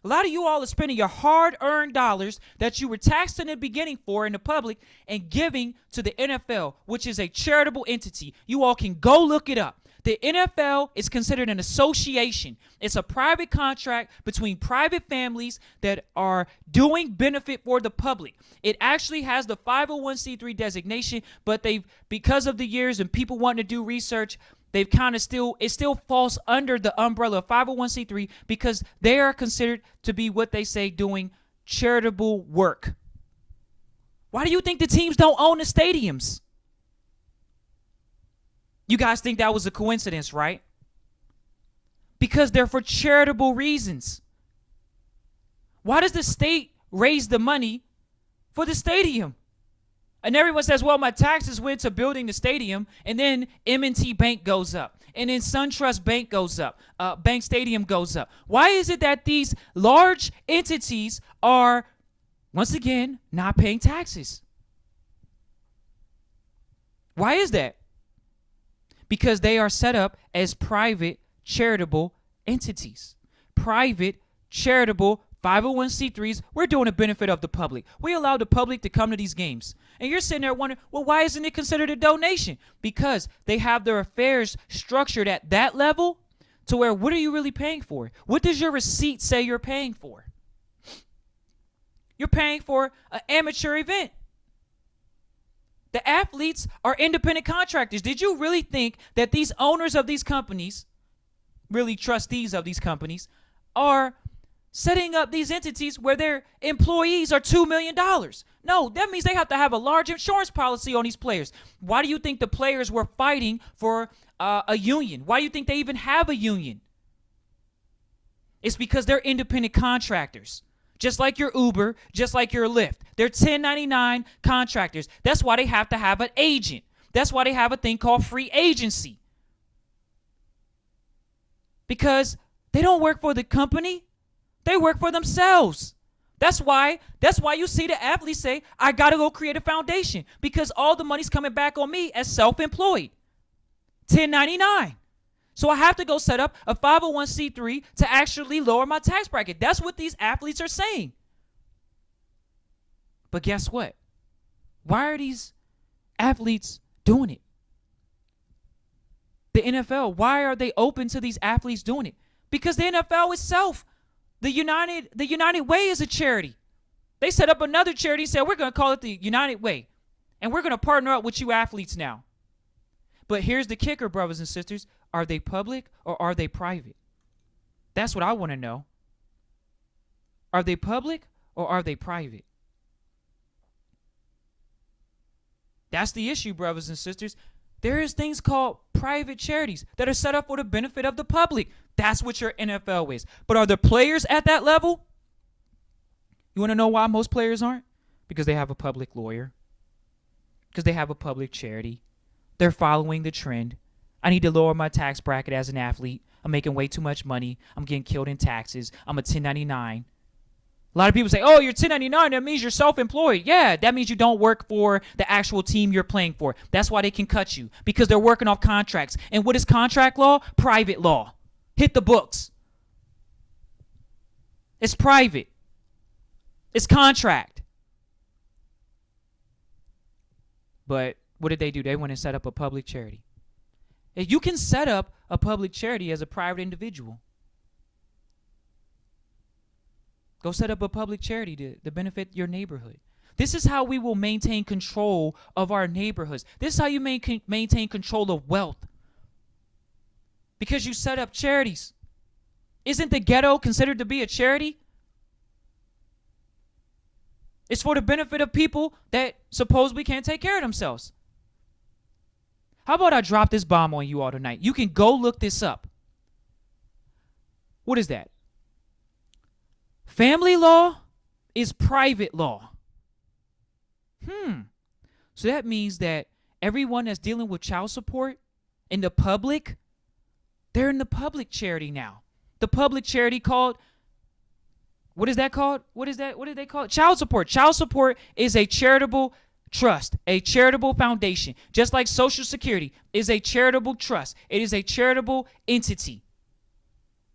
A lot of you all are spending your hard-earned dollars that you were taxed in the beginning for in the public and giving to the NFL, which is a charitable entity. You all can go look it up. The NFL is considered an association. It's a private contract between private families that are doing benefit for the public. It actually has the 501c3 designation, but because of the years and people wanting to do research, they've kind of it still falls under the umbrella of 501c3 because they are considered to be what they say doing charitable work. Why do you think the teams don't own the stadiums? You guys think that was a coincidence, right? Because they're for charitable reasons. Why does the state raise the money for the stadium? And everyone says, well, my taxes went to building the stadium, and then M&T Bank goes up, and then SunTrust Bank goes up, Bank Stadium goes up. Why is it that these large entities are, once again, not paying taxes? Why is that? Because they are set up as private charitable entities. Private charitable 501c3s, we're doing the benefit of the public. We allow the public to come to these games. And you're sitting there wondering, well, why isn't it considered a donation? Because they have their affairs structured at that level to where, what are you really paying for? What does your receipt say you're paying for? You're paying for an amateur event. The athletes are independent contractors. Did you really think that these owners of these companies, really trustees of these companies, are setting up these entities where their employees are $2 million? No, that means they have to have a large insurance policy on these players. Why do you think the players were fighting for a union? Why do you think they even have a union? It's because they're independent contractors. Just like your Uber, just like your Lyft. They're 1099 contractors. That's why they have to have an agent. That's why they have a thing called free agency. Because they don't work for the company. They work for themselves. That's why you see the athletes say, I got to go create a foundation, because all the money's coming back on me as self-employed. 1099. So I have to go set up a 501c3 to actually lower my tax bracket. That's what these athletes are saying. But guess what? Why are these athletes doing it? The NFL, why are they open to these athletes doing it? Because the NFL itself, the United Way is a charity. They set up another charity and said, we're going to call it the United Way. And we're going to partner up with you athletes now. But here's the kicker, brothers and sisters. Are they public or are they private? That's what I want to know. Are they public or are they private? That's the issue, brothers and sisters. There is things called private charities that are set up for the benefit of the public. That's what your NFL is. But are the players at that level? You want to know why most players aren't? Because they have a public lawyer. Because they have a public charity. They're following the trend. I need to lower my tax bracket as an athlete. I'm making way too much money. I'm getting killed in taxes. I'm a 1099. A lot of people say, oh, you're 1099. That means you're self-employed. Yeah, that means you don't work for the actual team you're playing for. That's why they can cut you, because they're working off contracts. And what is contract law? Private law. Hit the books. It's private. It's contract. But what did they do? They went and set up a public charity. You can set up a public charity as a private individual. Go set up a public charity to benefit your neighborhood. This is how we will maintain control of our neighborhoods. This is how you maintain control of wealth. Because you set up charities. Isn't the ghetto considered to be a charity? It's for the benefit of people that supposedly can't take care of themselves. How about I drop this bomb on you all tonight? You can go look this up. What is that? Family law is private law. So that means that everyone that's dealing with child support in the public, they're in the public charity now. The public charity called, what is that called? What do they call it? Child support. Child support is a charitable trust, a charitable foundation. Just like Social Security is a charitable trust. It is a charitable entity.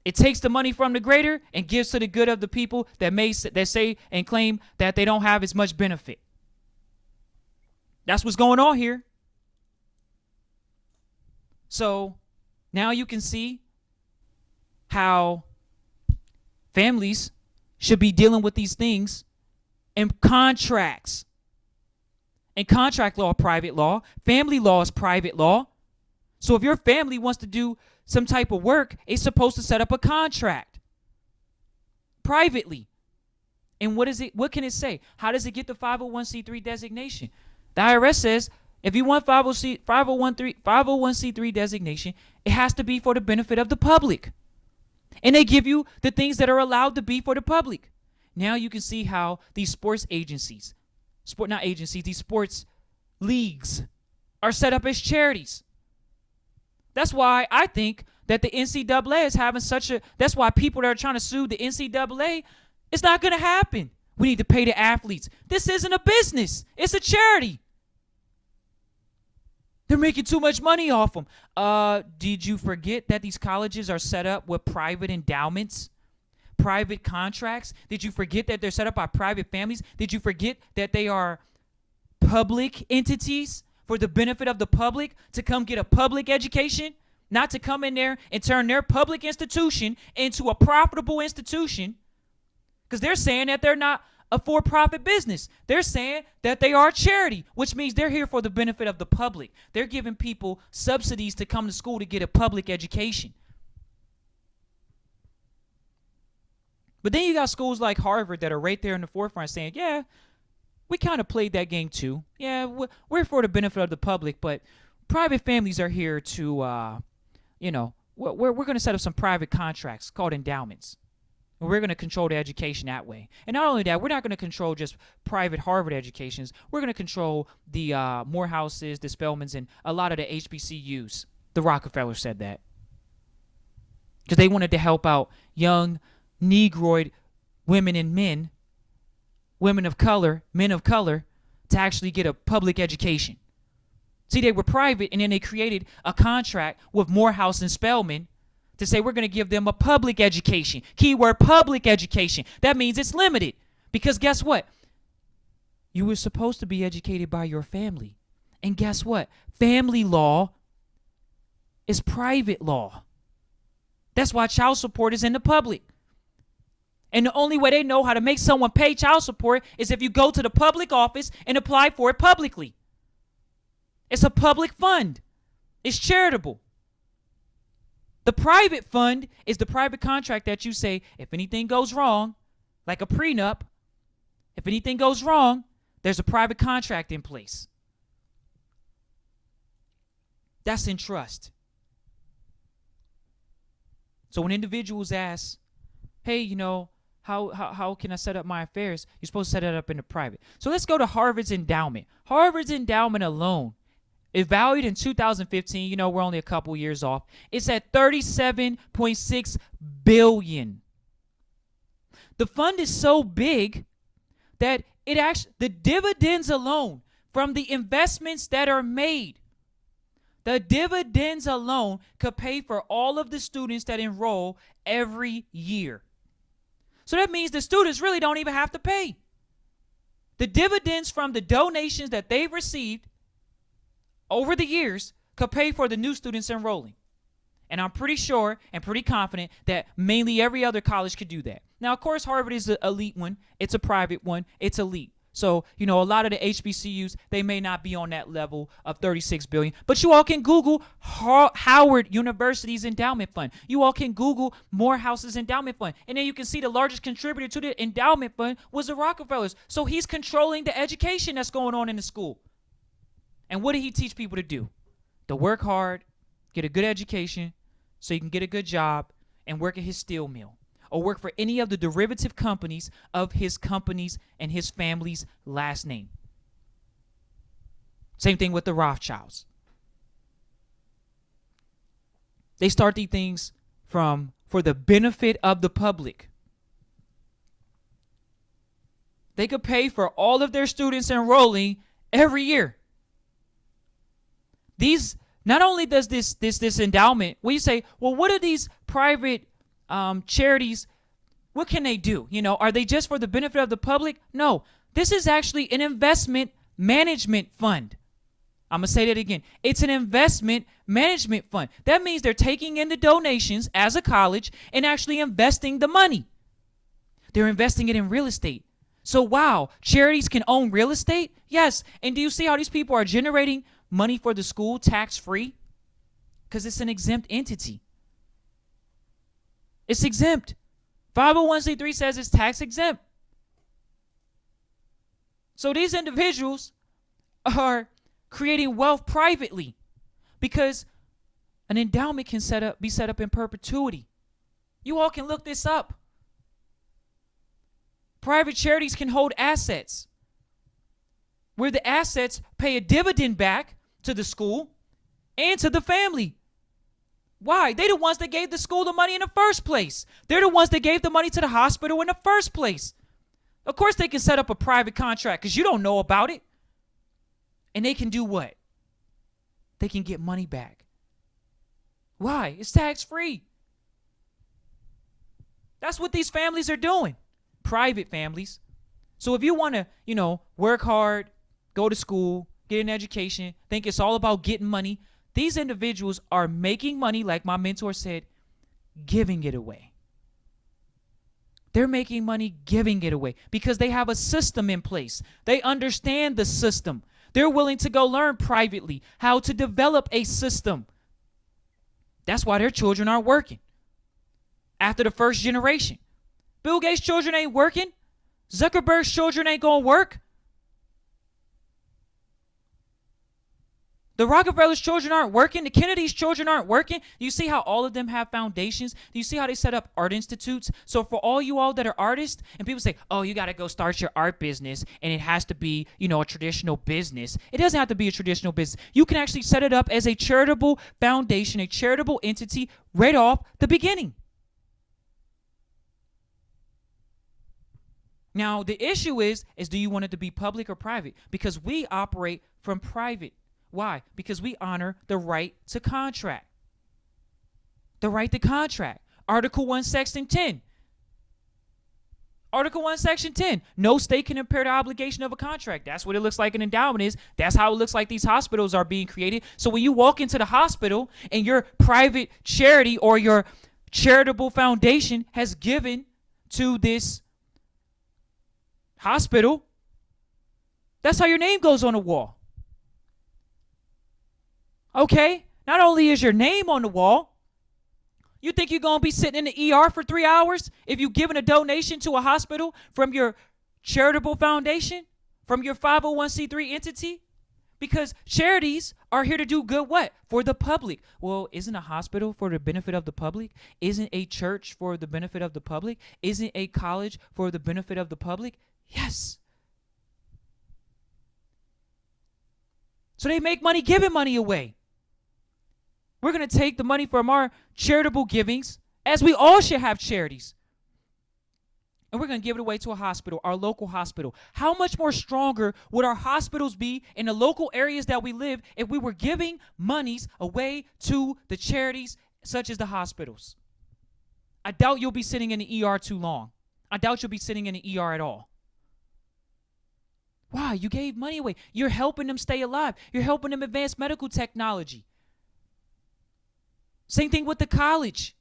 It takes the money from the greater and gives to the good of the people that say and claim that they don't have as much benefit. That's what's going on here. So now you can see how families should be dealing with these things in contracts. And contract law, private law. Family law is private law. So if your family wants to do some type of work, it's supposed to set up a contract privately. And what can it say? How does it get the 501c3 designation? The IRS says if you want 501c3 designation, it has to be for the benefit of the public. And they give you the things that are allowed to be for the public. Now you can see how these sports agencies, these sports leagues are set up as charities. That's why I think that the NCAA is having that's why people that are trying to sue the NCAA, it's not going to happen. We need to pay the athletes. This isn't a business. It's a charity. They're making too much money off them. Did you forget that these colleges are set up with private endowments? private contracts? Did you forget that they're set up by private families? Did you forget that they are public entities for the benefit of the public to come get a public education? Not to come in there and turn their public institution into a profitable institution, because they're saying that they're not a for-profit business. They're saying that they are a charity, which means they're here for the benefit of the public. They're giving people subsidies to come to school to get a public education. But then you got schools like Harvard that are right there in the forefront saying, yeah, we kind of played that game too. Yeah, we're for the benefit of the public, but private families are here to, we're going to set up some private contracts called endowments. And we're going to control the education that way. And not only that, we're not going to control just private Harvard educations. We're going to control the Morehouses, the Spelmans, and a lot of the HBCUs. The Rockefeller said that. Because they wanted to help out young Negroid women and men, women of color, men of color, to actually get a public education. See, they were private, and then they created a contract with Morehouse and Spelman to say we're going to give them a public education. Keyword public education. That means it's limited. Because guess what? You were supposed to be educated by your family. And guess what? Family law is private law. That's why child support is in the public. And the only way they know how to make someone pay child support is if you go to the public office and apply for it publicly. It's a public fund. It's charitable. The private fund is the private contract that you say, if anything goes wrong, like a prenup, if anything goes wrong, there's a private contract in place. That's in trust. So when individuals ask, hey, how can I set up my affairs? You're supposed to set it up in the private. So let's go to Harvard's endowment. Harvard's endowment alone, it valued in 2015, we're only a couple years off. It's at $37.6 billion. The fund is so big that the dividends alone from the investments that are made, the dividends alone could pay for all of the students that enroll every year. So that means the students really don't even have to pay. The dividends from the donations that they've received over the years could pay for the new students enrolling. And I'm pretty sure and pretty confident that mainly every other college could do that. Now, of course, Harvard is an elite one. It's a private one. It's elite. So, a lot of the HBCUs, they may not be on that level of $36 billion. But you all can Google Howard University's endowment fund. You all can Google Morehouse's endowment fund. And then you can see the largest contributor to the endowment fund was the Rockefellers. So he's controlling the education that's going on in the school. And what did he teach people to do? To work hard, get a good education, so you can get a good job, and work at his steel mill, or work for any of the derivative companies of his companies and his family's last name. Same thing with the Rothschilds. They start these things for the benefit of the public. They could pay for all of their students enrolling every year. Not only does this endowment, when you say, well, what are these private charities, what can they do? Are they just for the benefit of the public? No, this is actually an investment management fund. I'm going to say that again. It's an investment management fund. That means they're taking in the donations as a college and actually investing the money. They're investing it in real estate. So, wow, charities can own real estate? Yes. And do you see how these people are generating money for the school tax-free? Because it's an exempt entity. It's exempt. 501c3 says it's tax exempt. So these individuals are creating wealth privately because an endowment can be set up in perpetuity. You all can look this up. Private charities can hold assets where the assets pay a dividend back to the school and to the family. Why? They're the ones that gave the school the money in the first place. They're the ones that gave the money to the hospital in the first place. Of course they can set up a private contract because you don't know about it. And they can do what? They can get money back. Why? It's tax-free. That's what these families are doing. Private families. So if you want to, work hard, go to school, get an education, think it's all about getting money, these individuals are making money, like my mentor said, giving it away. They're making money giving it away because they have a system in place. They understand the system. They're willing to go learn privately how to develop a system. That's why their children aren't working. After the first generation, Bill Gates' children ain't working. Zuckerberg's children ain't going to work. The Rockefellers' children aren't working. The Kennedys' children aren't working. Do you see how all of them have foundations? Do you see how they set up art institutes? So for all you all that are artists, and people say, oh, you got to go start your art business, and it has to be, a traditional business. It doesn't have to be a traditional business. You can actually set it up as a charitable foundation, a charitable entity right off the beginning. Now, the issue is do you want it to be public or private? Because we operate from private. Why? Because we honor the right to contract. The right to contract. Article 1, Section 10. Article 1, Section 10. No state can impair the obligation of a contract. That's what it looks like an endowment is. That's how it looks like these hospitals are being created. So when you walk into the hospital and your private charity or your charitable foundation has given to this hospital, that's how your name goes on the wall. Okay? Not only is your name on the wall, you think you're going to be sitting in the ER for 3 hours if you've given a donation to a hospital from your charitable foundation, from your 501c3 entity? Because charities are here to do good what? For the public. Well, isn't a hospital for the benefit of the public? Isn't a church for the benefit of the public? Isn't a college for the benefit of the public? Yes. So they make money giving money away. We're going to take the money from our charitable givings, as we all should have charities, and we're going to give it away to a hospital, our local hospital. How much more stronger would our hospitals be in the local areas that we live if we were giving monies away to the charities such as the hospitals? I doubt you'll be sitting in the ER too long. I doubt you'll be sitting in the ER at all. Why? You gave money away. You're helping them stay alive. You're helping them advance medical technology. Same thing with the college.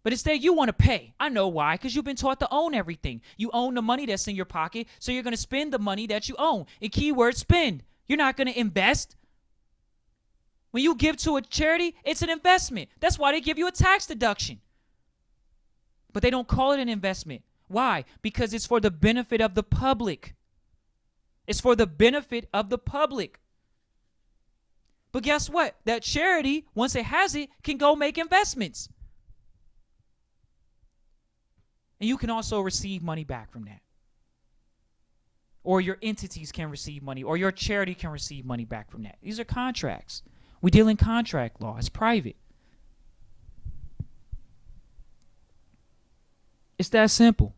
But instead, you want to pay. I know why, because you've been taught to own everything. You own the money that's in your pocket, so you're going to spend the money that you own. And keyword spend. You're not going to invest. When you give to a charity, it's an investment. That's why they give you a tax deduction. But they don't call it an investment. Why? Because it's for the benefit of the public. It's for the benefit of the public. But guess what? That charity, once it has it, can go make investments. And you can also receive money back from that. Or your entities can receive money, or your charity can receive money back from that. These are contracts. We deal in contract law. It's private. It's that simple.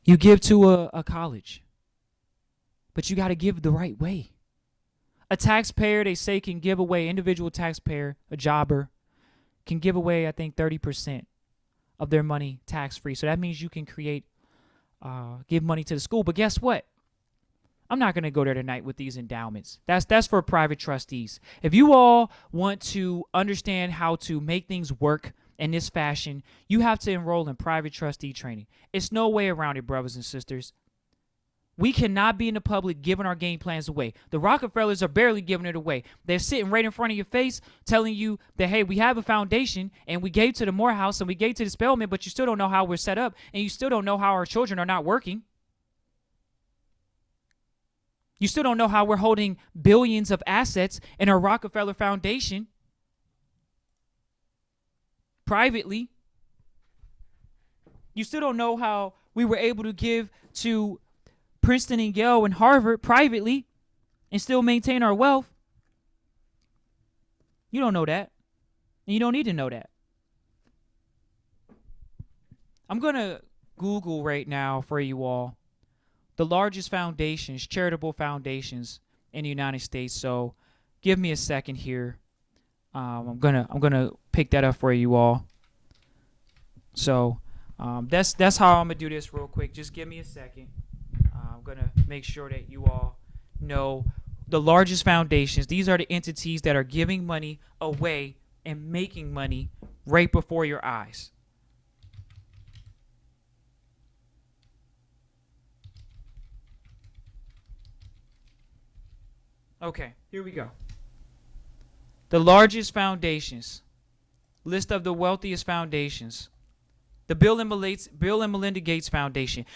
You give to a college, but you got to give the right way. A taxpayer, they say, can give away, individual taxpayer, a jobber, can give away, I think, 30% of their money tax-free. So that means you can give money to the school. But guess what? I'm not going to go there tonight with these endowments. That's for private trustees. If you all want to understand how to make things work in this fashion, you have to enroll in private trustee training. It's no way around it, brothers and sisters. We cannot be in the public giving our game plans away. The Rockefellers are barely giving it away. They're sitting right in front of your face telling you that, hey, we have a foundation and we gave to the Morehouse and we gave to the Spelman, but you still don't know how we're set up and you still don't know how our children are not working. You still don't know how we're holding billions of assets in our Rockefeller Foundation privately. You still don't know how we were able to give to Princeton and Yale and Harvard privately and still maintain our wealth. You don't know that. And you don't need to know that. I'm going to Google right now for you all the largest foundations, charitable foundations in the United States. So give me a second here. I'm gonna pick that up for you all. So that's how I'm gonna do this real quick. Just give me a second. I'm gonna make sure that you all know the largest foundations. These are the entities that are giving money away and making money right before your eyes. Okay, here we go. The largest foundations. List of the wealthiest foundations. The Bill and Melinda Gates Foundation.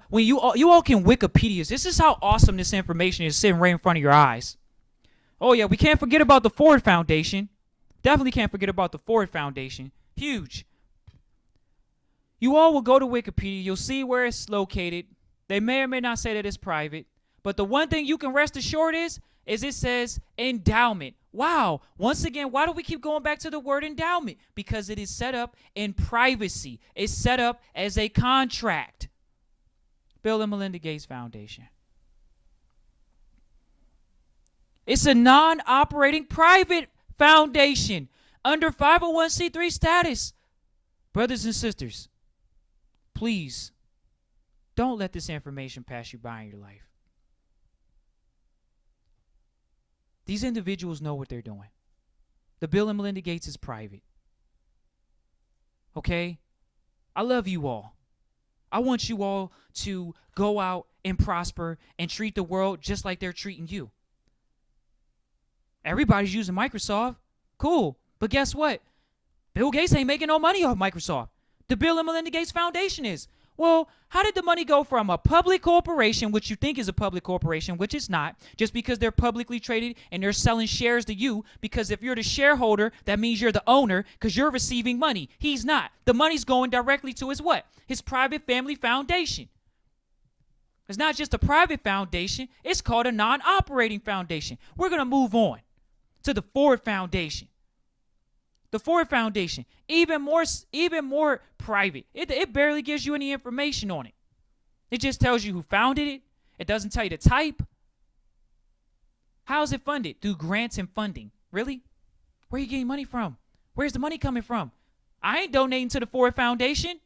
When you all can Wikipedia. This is how awesome this information is sitting right in front of your eyes. Oh yeah, we can't forget about the Ford Foundation. Definitely can't forget about the Ford Foundation. Huge. You all will go to Wikipedia. You'll see where it's located. They may or may not say that it's private. But the one thing you can rest assured is it says endowment. Wow. Once again, why do we keep going back to the word endowment? Because it is set up in privacy. It's set up as a contract. Bill and Melinda Gates Foundation. It's a non-operating private foundation under 501c3 status. Brothers and sisters, please don't let this information pass you by in your life. These individuals know what they're doing. The Bill and Melinda Gates is private. Okay? I love you all. I want you all to go out and prosper and treat the world just like they're treating you. Everybody's using Microsoft. Cool. But guess what? Bill Gates ain't making no money off Microsoft. The Bill and Melinda Gates Foundation is. Well, how did the money go from a public corporation, which you think is a public corporation, which it's not, just because they're publicly traded and they're selling shares to you? Because if you're the shareholder, that means you're the owner because you're receiving money. He's not. The money's going directly to his what? His private family foundation. It's not just a private foundation. It's called a non-operating foundation. We're going to move on to the Ford Foundation. The Ford Foundation, even more private. It barely gives you any information on it. It just tells you who founded it. It doesn't tell you the type. How is it funded? Through grants and funding. Really? Where are you getting money from? Where's the money coming from? I ain't donating to the Ford Foundation. You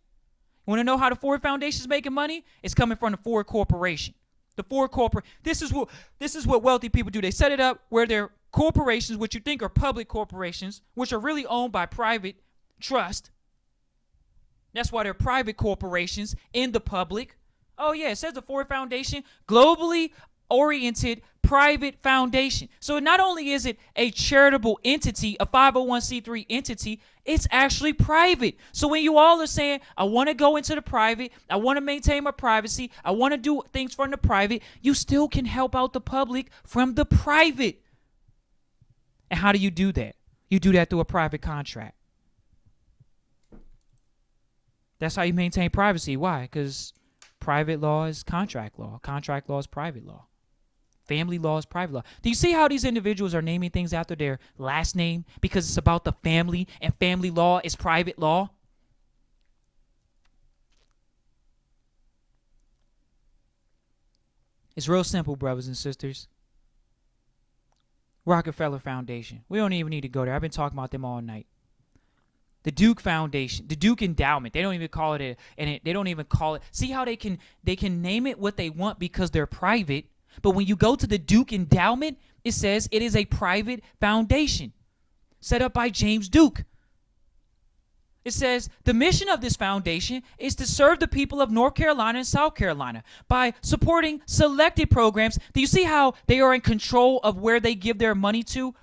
want to know how the Ford Foundation is making money? It's coming from the Ford Corporation. The Ford Corporation. This is what wealthy people do. They set it up where they're corporations, which you think are public corporations, which are really owned by private trust. That's why they're private corporations in the public. Oh yeah, it says the Ford Foundation, globally oriented private foundation. So not only is it a charitable entity, a 501c3 entity, it's actually private. So when you all are saying, I want to go into the private, I want to maintain my privacy, I want to do things from the private, you still can help out the public from the private. And how do you do that? You do that through a private contract. That's how you maintain privacy. Why? Because private law is contract law. Contract law is private law. Family law is private law. Do you see how these individuals are naming things after their last name? Because it's about the family, and family law is private law. It's real simple, brothers and sisters. Rockefeller Foundation. We don't even need to go there. I've been talking about them all night. The Duke Foundation, the Duke Endowment. They don't even call it they don't even call it. See how they can name it what they want because they're private. But when you go to the Duke Endowment, it says it is a private foundation set up by James Duke. It says the mission of this foundation is to serve the people of North Carolina and South Carolina by supporting selected programs. Do you see how they are in control of where they give their money to?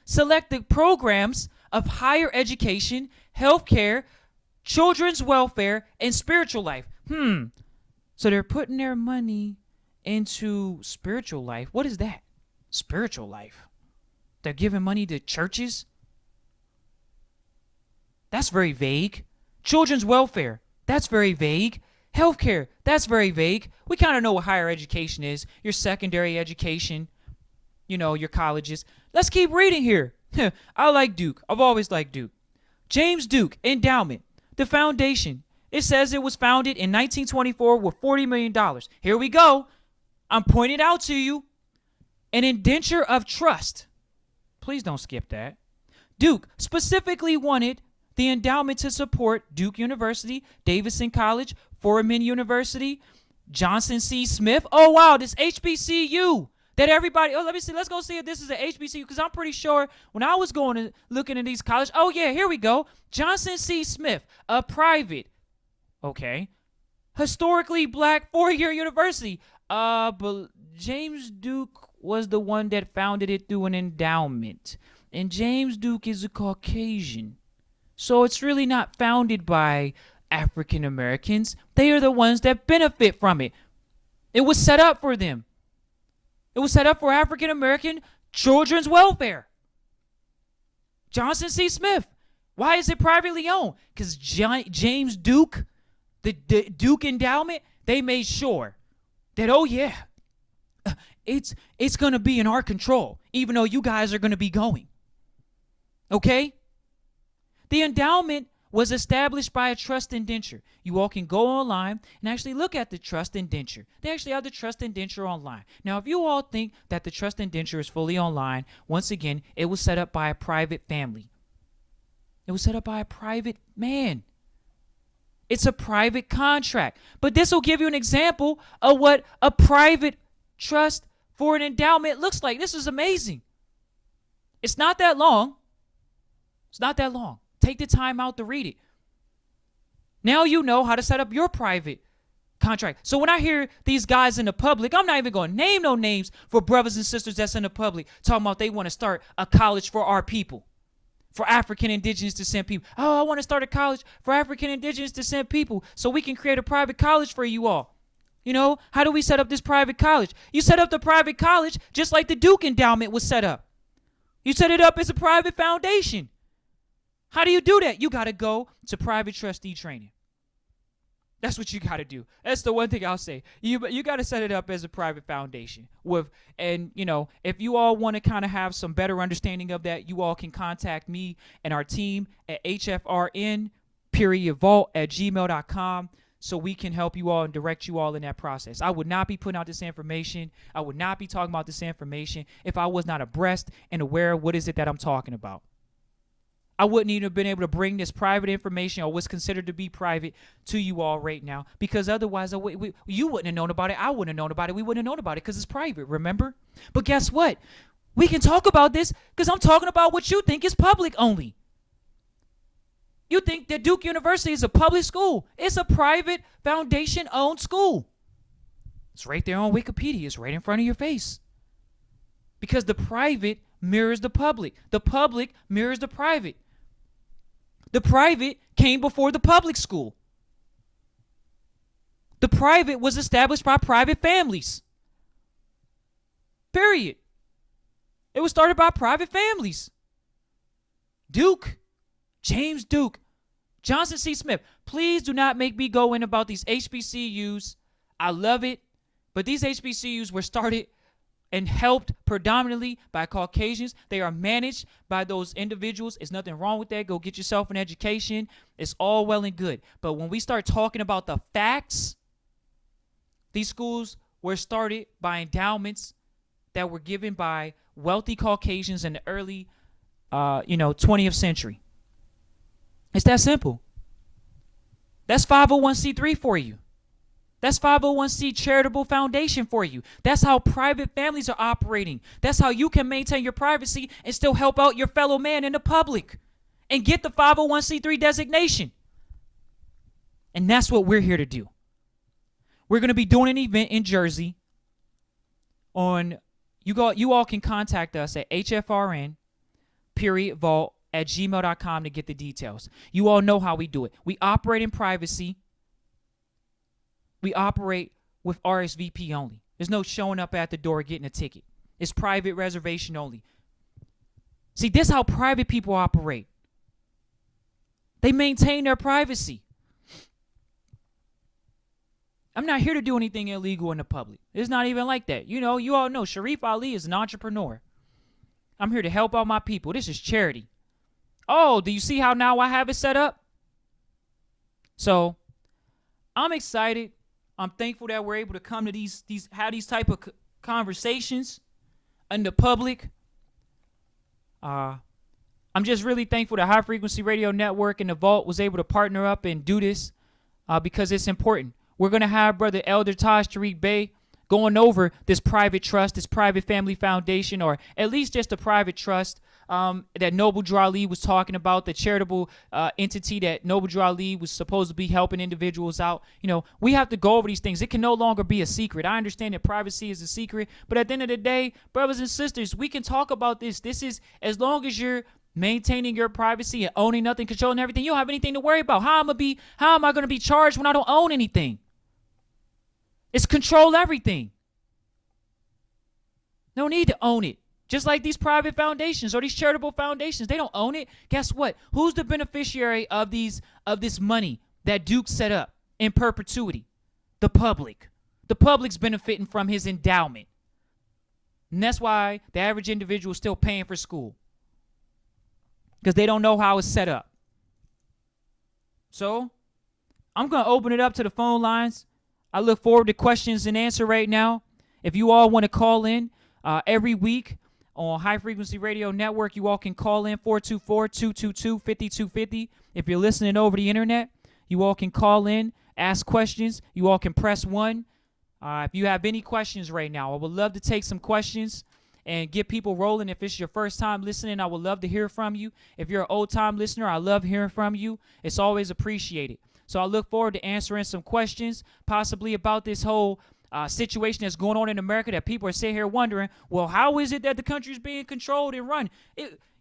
Selected programs of higher education, healthcare, children's welfare, and spiritual life. So they're putting their money into spiritual life. What is that? Spiritual life. They're giving money to churches? That's very vague. Children's welfare, that's very vague. Healthcare, that's very vague. We kind of know what higher education is. Your secondary education, your colleges. Let's keep reading here. I like Duke. I've always liked Duke. James Duke Endowment, the foundation. It says it was founded in 1924 with $40 million. Here we go. I'm pointing out to you an indenture of trust. Please don't skip that. Duke specifically wanted the endowment to support Duke University, Davidson College, Fordham University, Johnson C. Smith. Oh, wow, this HBCU that everybody, let me see. Let's go see if this is an HBCU, because I'm pretty sure when I was going and looking at these colleges, oh, yeah, here we go. Johnson C. Smith, a private, okay, historically black four-year university. But James Duke was the one that founded it through an endowment. And James Duke is a Caucasian. So it's really not founded by African Americans. They are the ones that benefit from it. It was set up for them. It was set up for African American children's welfare. Johnson C. Smith. Why is it privately owned? Because James Duke, the Duke endowment, they made sure that, oh yeah, it's going to be in our control, even though you guys are going to be going. Okay? The endowment was established by a trust indenture. You all can go online and actually look at the trust indenture. They actually have the trust indenture online. Now, if you all think that the trust indenture is fully online, once again, it was set up by a private family. It was set up by a private man. It's a private contract. But this will give you an example of what a private trust for an endowment looks like. This is amazing. It's not that long. It's not that long. Take the time out to read it. Now you know how to set up your private contract. So when I hear these guys in the public, I'm not even going to name no names for brothers and sisters that's in the public talking about they want to start a college for our people, for African indigenous descent people. Oh, I want to start a college for African indigenous descent people so we can create a private college for you all. You know, how do we set up this private college? You set up the private college just like the Duke endowment was set up. You set it up as a private foundation. How do you do that? You got to go to private trustee training. That's what you got to do. That's the one thing I'll say. You got to set it up as a private foundation. And you know, if you all want to kind of have some better understanding of that, you all can contact me and our team at hfrn.vault@gmail.com so we can help you all and direct you all in that process. I would not be putting out this information. I would not be talking about this information if I was not abreast and aware of what is it that I'm talking about. I wouldn't even have been able to bring this private information or what's considered to be private to you all right now, because otherwise you wouldn't have known about it. I wouldn't have known about it. We wouldn't have known about it because it's private, remember? But guess what? We can talk about this because I'm talking about what you think is public only. You think that Duke University is a public school. It's a private foundation-owned school. It's right there on Wikipedia. It's right in front of your face. Because the private mirrors the public. The public mirrors the private. The private came before the public school. The private was established by private families. Period. It was started by private families. Duke, James Duke, Johnson C. Smith. Please do not make me go in about these HBCUs. I love it. But these HBCUs were started and helped predominantly by Caucasians. They are managed by those individuals. There's nothing wrong with that. Go get yourself an education. It's all well and good. But when we start talking about the facts, these schools were started by endowments that were given by wealthy Caucasians in the early 20th century. It's that simple. That's 501c3 for you. That's 501c charitable foundation for you. That's how private families are operating. That's how you can maintain your privacy and still help out your fellow man in the public and get the 501c3 designation. And that's what we're here to do. We're going to be doing an event in Jersey on, you all can contact us at hfrn.vault@gmail.com to get the details. You all know how we do it. We operate in privacy. We operate with RSVP only. There's no showing up at the door getting a ticket. It's private reservation only. See, this is how private people operate. They maintain their privacy. I'm not here to do anything illegal in the public. It's not even like that. You know, you all know Sharif Ali is an entrepreneur. I'm here to help out my people. This is charity. Oh, do you see how now I have it set up? So I'm excited. I'm thankful that we're able to come to have these type of conversations in the public. I'm just really thankful that High Frequency Radio Network and the Vault was able to partner up and do this because it's important. We're going to have Brother Elder Taj Tariq Bey going over this private trust, this private family foundation, or at least just a private trust that Noble Drew Ali was talking about, the charitable entity that Noble Drew Ali was supposed to be helping individuals out. We have to go over these things. It can no longer be a secret. I understand that privacy is a secret, but at the end of the day, brothers and sisters, we can talk about this. This is, as long as you're maintaining your privacy and owning nothing, controlling everything, you don't have anything to worry about. How am I going to be charged when I don't own anything? It's control everything. No need to own it. Just like these private foundations or these charitable foundations, they don't own it. Guess what? Who's the beneficiary of this money that Duke set up in perpetuity? The public. The public's benefiting from his endowment. And that's why the average individual is still paying for school. Because they don't know how it's set up. So, I'm going to open it up to the phone lines. I look forward to questions and answer right now. If you all want to call in every week on High Frequency Radio Network, you all can call in 424-222-5250. If you're listening over the internet, you all can call in, ask questions. You all can press 1. If you have any questions right now, I would love to take some questions and get people rolling. If it's your first time listening, I would love to hear from you. If you're an old-time listener, I love hearing from you. It's always appreciated. So I look forward to answering some questions, possibly about this whole situation that's going on in America that people are sitting here wondering, well, how is it that the country is being controlled and run?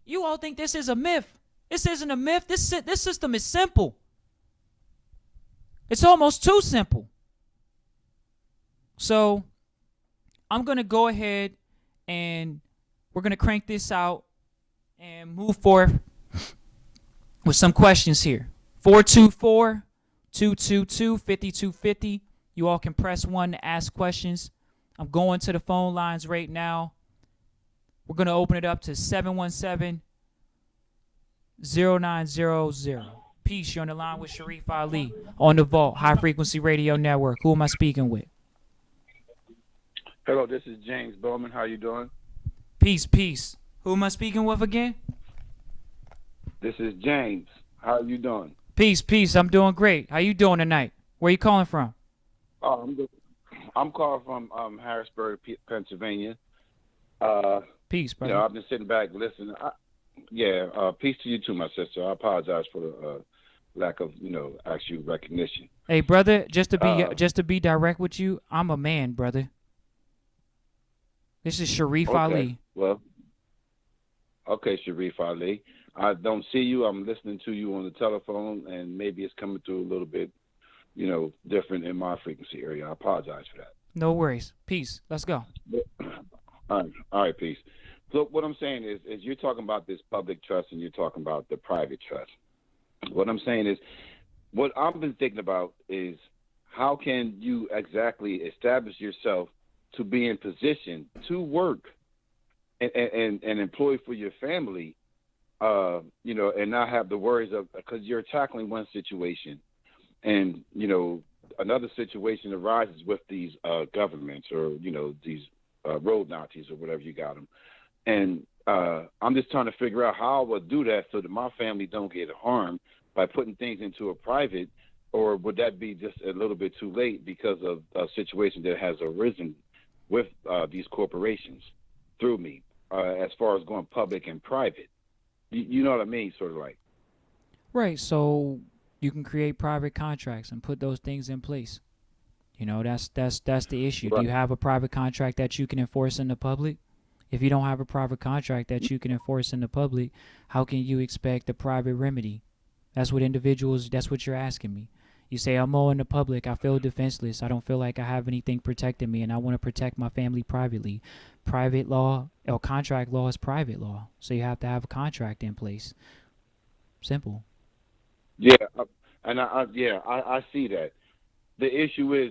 You all think this is a myth. This isn't a myth. This system is simple. It's almost too simple. So I'm going to go ahead and we're going to crank this out and move forward with some questions here. 424-222-5250. You all can press 1 to ask questions. I'm going to the phone lines right now. We're going to open it up to 717-0900. Peace, you're on the line with Sharif Ali on the Vault, High Frequency Radio Network. Who am I speaking with? Hello, this is James Bowman. How you doing? Peace, peace. Who am I speaking with again? This is James. How you doing? Peace, peace. I'm doing great. How you doing tonight? Where you calling from? I'm calling from Harrisburg, Pennsylvania. Peace, brother. I've been sitting back listening. Peace to you too, my sister. I apologize for the lack of, actual recognition. Hey, brother, just to be direct with you, I'm a man, brother. This is Sharif Ali. Well, okay, Sharif Ali. I don't see you. I'm listening to you on the telephone, and maybe it's coming through a little bit, different in my frequency area. I apologize for that. No worries. Peace. Let's go. All right, peace. So what I'm saying is you're talking about this public trust and you're talking about the private trust. What I'm saying is, what I've been thinking about is how can you exactly establish yourself to be in position to work and employ for your family, and not have the worries of, because you're tackling one situation and, another situation arises with these governments or, these road Nazis or whatever you got them. And I'm just trying to figure out how I would do that so that my family don't get harmed by putting things into a private, or would that be just a little bit too late because of a situation that has arisen with these corporations through me, as far as going public and private? You know what I mean, sort of like. Right, so you can create private contracts and put those things in place. That's the issue. Right. Do you have a private contract that you can enforce in the public? If you don't have a private contract that you can enforce in the public, how can you expect a private remedy? That's what you're asking me. You say, I'm all in the public, I feel defenseless, I don't feel like I have anything protecting me, and I want to protect my family privately. Private law, or contract law, is private law, so you have to have a contract in place. Simple. Yeah, and I see that. The issue is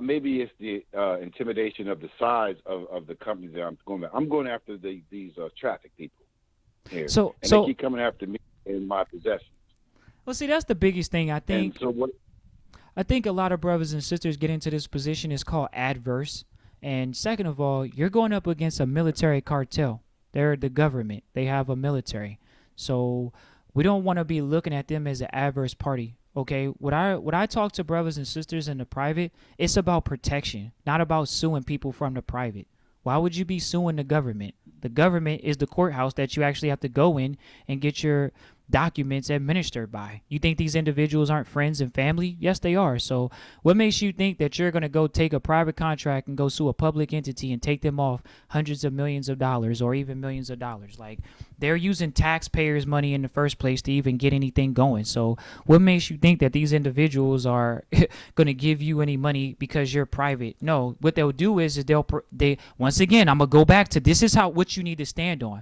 maybe it's the intimidation of the size of the company that I'm going after. I'm going after these traffic people here, and they keep coming after me in my possession. Well, see, that's the biggest thing, I think. And so I think a lot of brothers and sisters get into this position. It's called adverse. And second of all, you're going up against a military cartel They're the government. They have a military. So we don't want to be looking at them as an adverse party. Okay, what I talk to brothers and sisters in the private, it's about protection, not about suing people from the private. Why would you be suing the government? The government is the courthouse that you actually have to go in and get your documents administered by. You think these individuals aren't friends and family? Yes, they are. So what makes you think that you're going to go take a private contract and go sue a public entity and take them off hundreds of millions of dollars or even millions of dollars? Like, they're using taxpayers' money in the first place to even get anything going. So what makes you think that these individuals are going to give you any money because you're private? No, what they'll do is they once again, I'm going to go back to this is how what you need to stand on.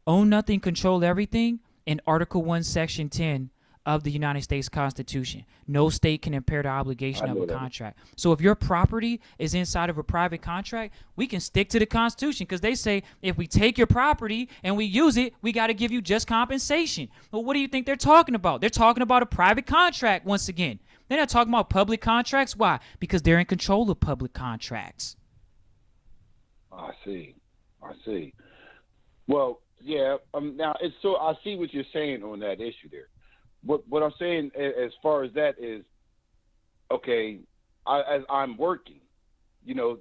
Own nothing, control everything in Article 1, Section 10 of the United States Constitution. No state can impair the obligation of a contract. So if your property is inside of a private contract, we can stick to the Constitution because they say if we take your property and we use it, we got to give you just compensation. But what do you think they're talking about? They're talking about a private contract once again. They're not talking about public contracts. Why? Because they're in control of public contracts. I see. Well, yeah. Now it's so I see what you're saying on that issue there. What I'm saying as far as that is, okay, as I'm working,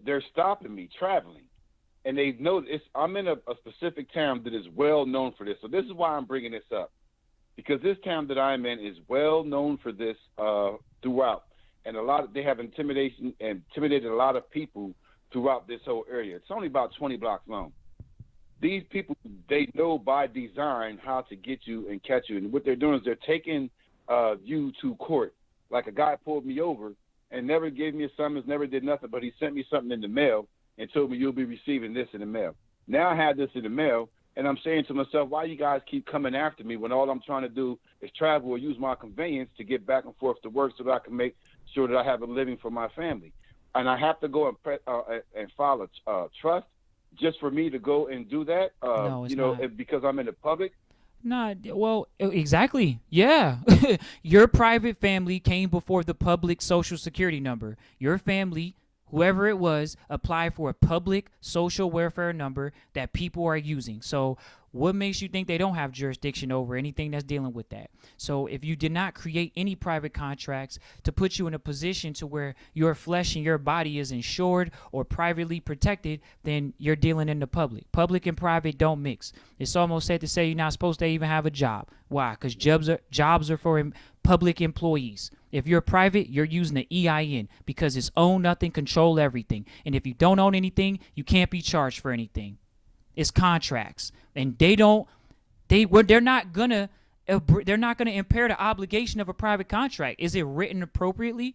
they're stopping me traveling, and they know I'm in a specific town that is well known for this. So this is why I'm bringing this up, because this town that I'm in is well known for this throughout, and they have intimidated a lot of people throughout this whole area. It's only about 20 blocks long. These people, they know by design how to get you and catch you. And what they're doing is they're taking you to court. Like a guy pulled me over and never gave me a summons, never did nothing, but he sent me something in the mail and told me you'll be receiving this in the mail. Now I have this in the mail, and I'm saying to myself, why you guys keep coming after me when all I'm trying to do is travel or use my conveyance to get back and forth to work so that I can make sure that I have a living for my family. And I have to go and file a trust just for me to go and do that, No, it's not. because I'm in the public. Not well, exactly. Yeah. Your private family came before the public social security number. Your family, whoever it was, applied for a public social welfare number that people are using. So what makes you think they don't have jurisdiction over anything that's dealing with that? So if you did not create any private contracts to put you in a position to where your flesh and your body is insured or privately protected, then you're dealing in the public. Public and private don't mix. It's almost safe to say you're not supposed to even have a job. Why? Because jobs are for public employees. If you're private, you're using the EIN because it's own nothing, control everything. And if you don't own anything, you can't be charged for anything. It's contracts, and they're not gonna impair the obligation of a private contract. Is it written appropriately?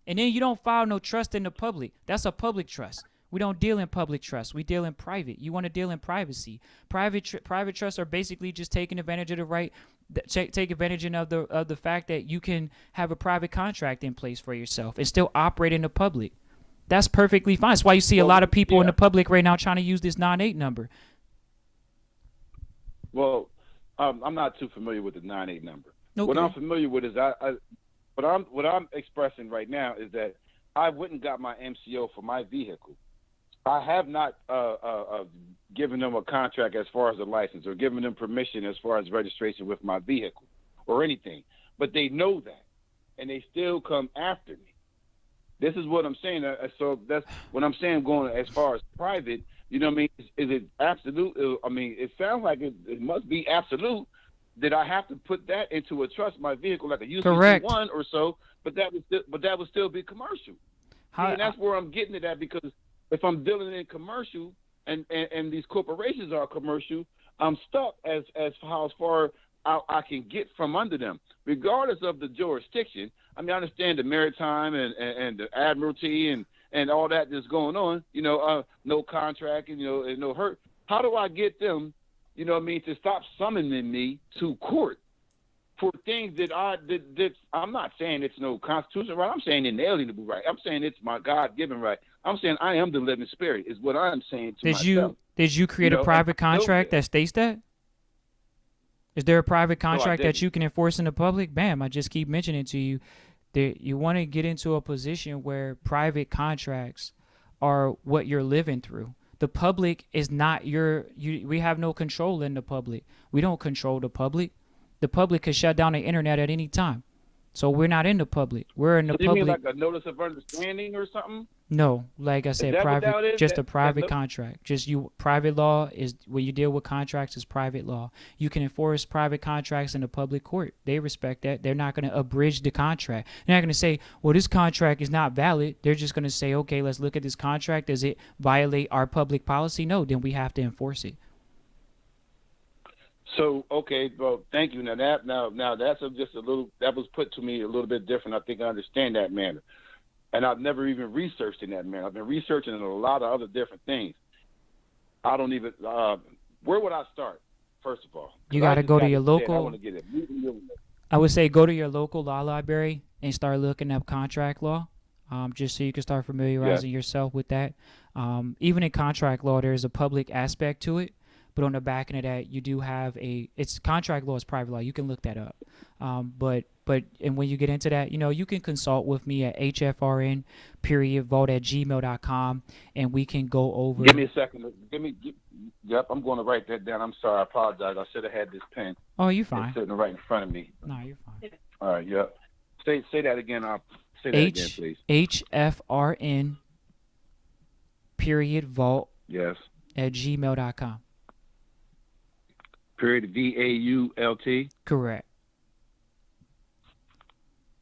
And then you don't file no trust in the public. That's a public trust. We don't deal in public trust. We deal in private. You want to deal in privacy. Private trusts are basically just taking advantage of the right, take advantage of the fact that you can have a private contract in place for yourself and still operate in the public. That's perfectly fine. That's why you see a lot of people in the public right now trying to use this 98 number. Well, I'm not too familiar with the 98 number. Okay. What I'm familiar with is what I'm expressing right now is that I went and got my MCO for my vehicle. I have not given them a contract as far as a license or given them permission as far as registration with my vehicle or anything. But they know that, and they still come after me. This is what I'm saying. So that's what I'm saying going as far as private. You know what I mean? Is it absolute? I mean, it sounds like it must be absolute that I have to put that into a trust, my vehicle, like a UC one or so. But that would still be commercial. And that's where I'm getting it at, because if I'm dealing in commercial and these corporations are commercial, I'm stuck as far I can get from under them, regardless of the jurisdiction. I mean, I understand the maritime and the admiralty and all that that's going on, no contract and, and no hurt. How do I get them, to stop summoning me to court for things that I'm not saying it's no constitutional right. I'm saying inalienable right. I'm saying it's my God-given right. I'm saying I am the living spirit is what I'm saying to myself. Did you create a private contract that states that? Is there a private contract that you can enforce in the public? Bam, I just keep mentioning to you that you want to get into a position where private contracts are what you're living through. The public is not we have no control in the public. We don't control the public. The public could shut down the internet at any time. So we're not in the public. We're in the So you mean public. like a notice of understanding or something? No, like I Is said, that what private, that is? just a That private contract. Just you, private law is when you deal with contracts is private law. You can enforce private contracts in the public court. They respect that. They're not going to abridge the contract. They're not going to say, well, this contract is not valid. They're just going to say, okay, let's look at this contract. Does it violate our public policy? No, then we have to enforce it. So okay, well, thank you. Now that's just a little that was put to me a little bit different. I think I understand that manner, and I've never even researched in that manner. I've been researching in a lot of other different things. I don't even. Where would I start? First of all, You got to go to your I local. want to get it. I would say go to your local law library and start looking up contract law, just so you can start familiarizing yourself with that. Even in contract law, there's a public aspect to it, but on the back end of that, you do have it's contract law is private law. You can look that up. And when you get into that, you can consult with me at hfrn.vault@gmail.com, and we can go over. Give me a second. Yep, I'm going to write that down. I'm sorry. I apologize. I should have had this pen. Oh, you're fine. It's sitting right in front of me. No, you're fine. All right. Yep. Say that again. Say that again, please. hfrn vault Yes. at gmail.com. Period. VAULT. Correct.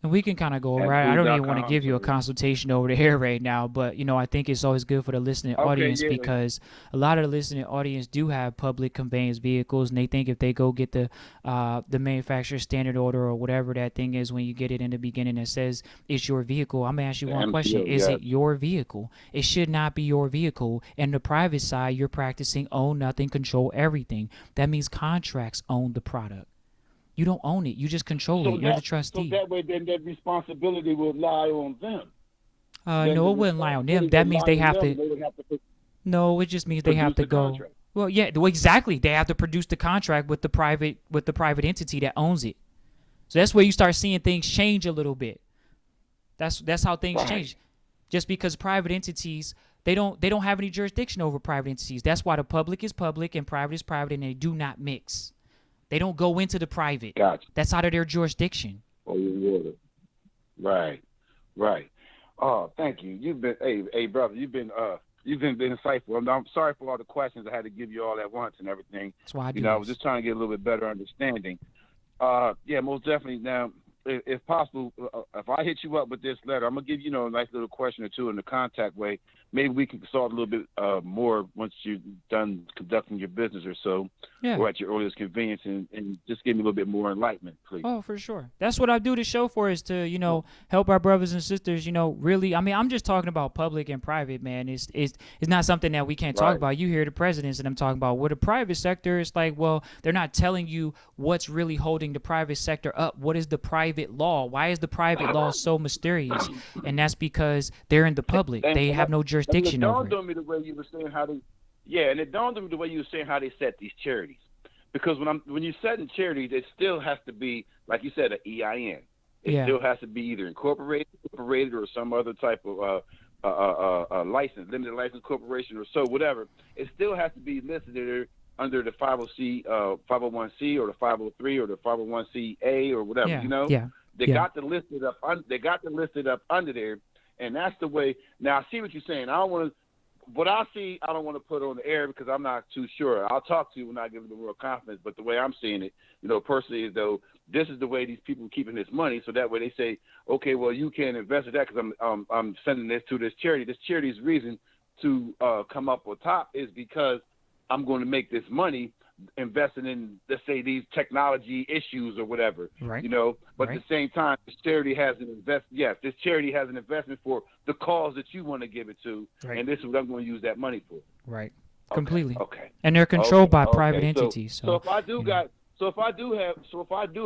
And we can kind of go over. I don't even want to give you a consultation over the air right now, but I think it's always good for the listening audience because a lot of the listening audience do have public conveyance vehicles, and they think if they go get the manufacturer's standard order or whatever that thing is when you get it in the beginning that says it's your vehicle. I'm gonna ask you one question: is it your vehicle? It should not be your vehicle. And the private side, you're practicing own nothing, control everything. That means contracts own the product. You don't own it. You just control it. You're the trustee. So that way, then that responsibility will lie on them. No, it wouldn't lie on them. That means they have to. No, it just means they have to go. Well, yeah, exactly. They have to produce the contract with the private entity that owns it. So that's where you start seeing things change a little bit. That's how things change. Just because private entities, they don't have any jurisdiction over private entities. That's why the public is public and private is private, and they do not mix. They don't go into the private. Gotcha. That's out of their jurisdiction. Oh, right. Oh, thank you. You've been, hey, brother. You've been insightful. I'm sorry for all the questions I had to give you all at once and everything. That's why I do. I was just trying to get a little bit better understanding. Yeah, most definitely. Now, if possible, if I hit you up with this letter, I'm gonna give you a nice little question or two in the contact way. Maybe we can consult a little bit more once you're done conducting your business or so, or at your earliest convenience, and just give me a little bit more enlightenment, please. Oh, for sure. That's what I do the show for, is to help our brothers and sisters. Really. I mean, I'm just talking about public and private, man. It's not something that we can't talk about. You hear the presidents, and I'm talking about the private sector. It's like, well, they're not telling you what's really holding the private sector up. What is the private law? Why is the private law so mysterious? And that's because they're in the public. They have no jurisdiction over it. It dawned on me the way you were saying how they, and it dawned on me the way you were saying how they set these charities. Because when you set in charities, it still has to be, like you said, an EIN. It still has to be either incorporated or some other type of license, limited license corporation or so, whatever. It still has to be listed under the 501c or the 503 or the 501c(a) or whatever. They got to list it up. They got to list it up under there, and that's the way. Now I see what you're saying. I don't want to. What I see, I don't want to put on the air because I'm not too sure. I'll talk to you when I give you the real confidence. But the way I'm seeing it, personally, is though this is the way these people are keeping this money. So that way they say, okay, well, you can't invest in that because I'm sending this to this charity. This charity's reason to come up on top is because I'm going to make this money investing in, let's say, these technology issues or whatever, right. But at the same time, this charity has an investment for the cause that you want to give it to, and this is what I'm going to use that money for. Right. Completely. Okay. And they're controlled by private entities. So if I do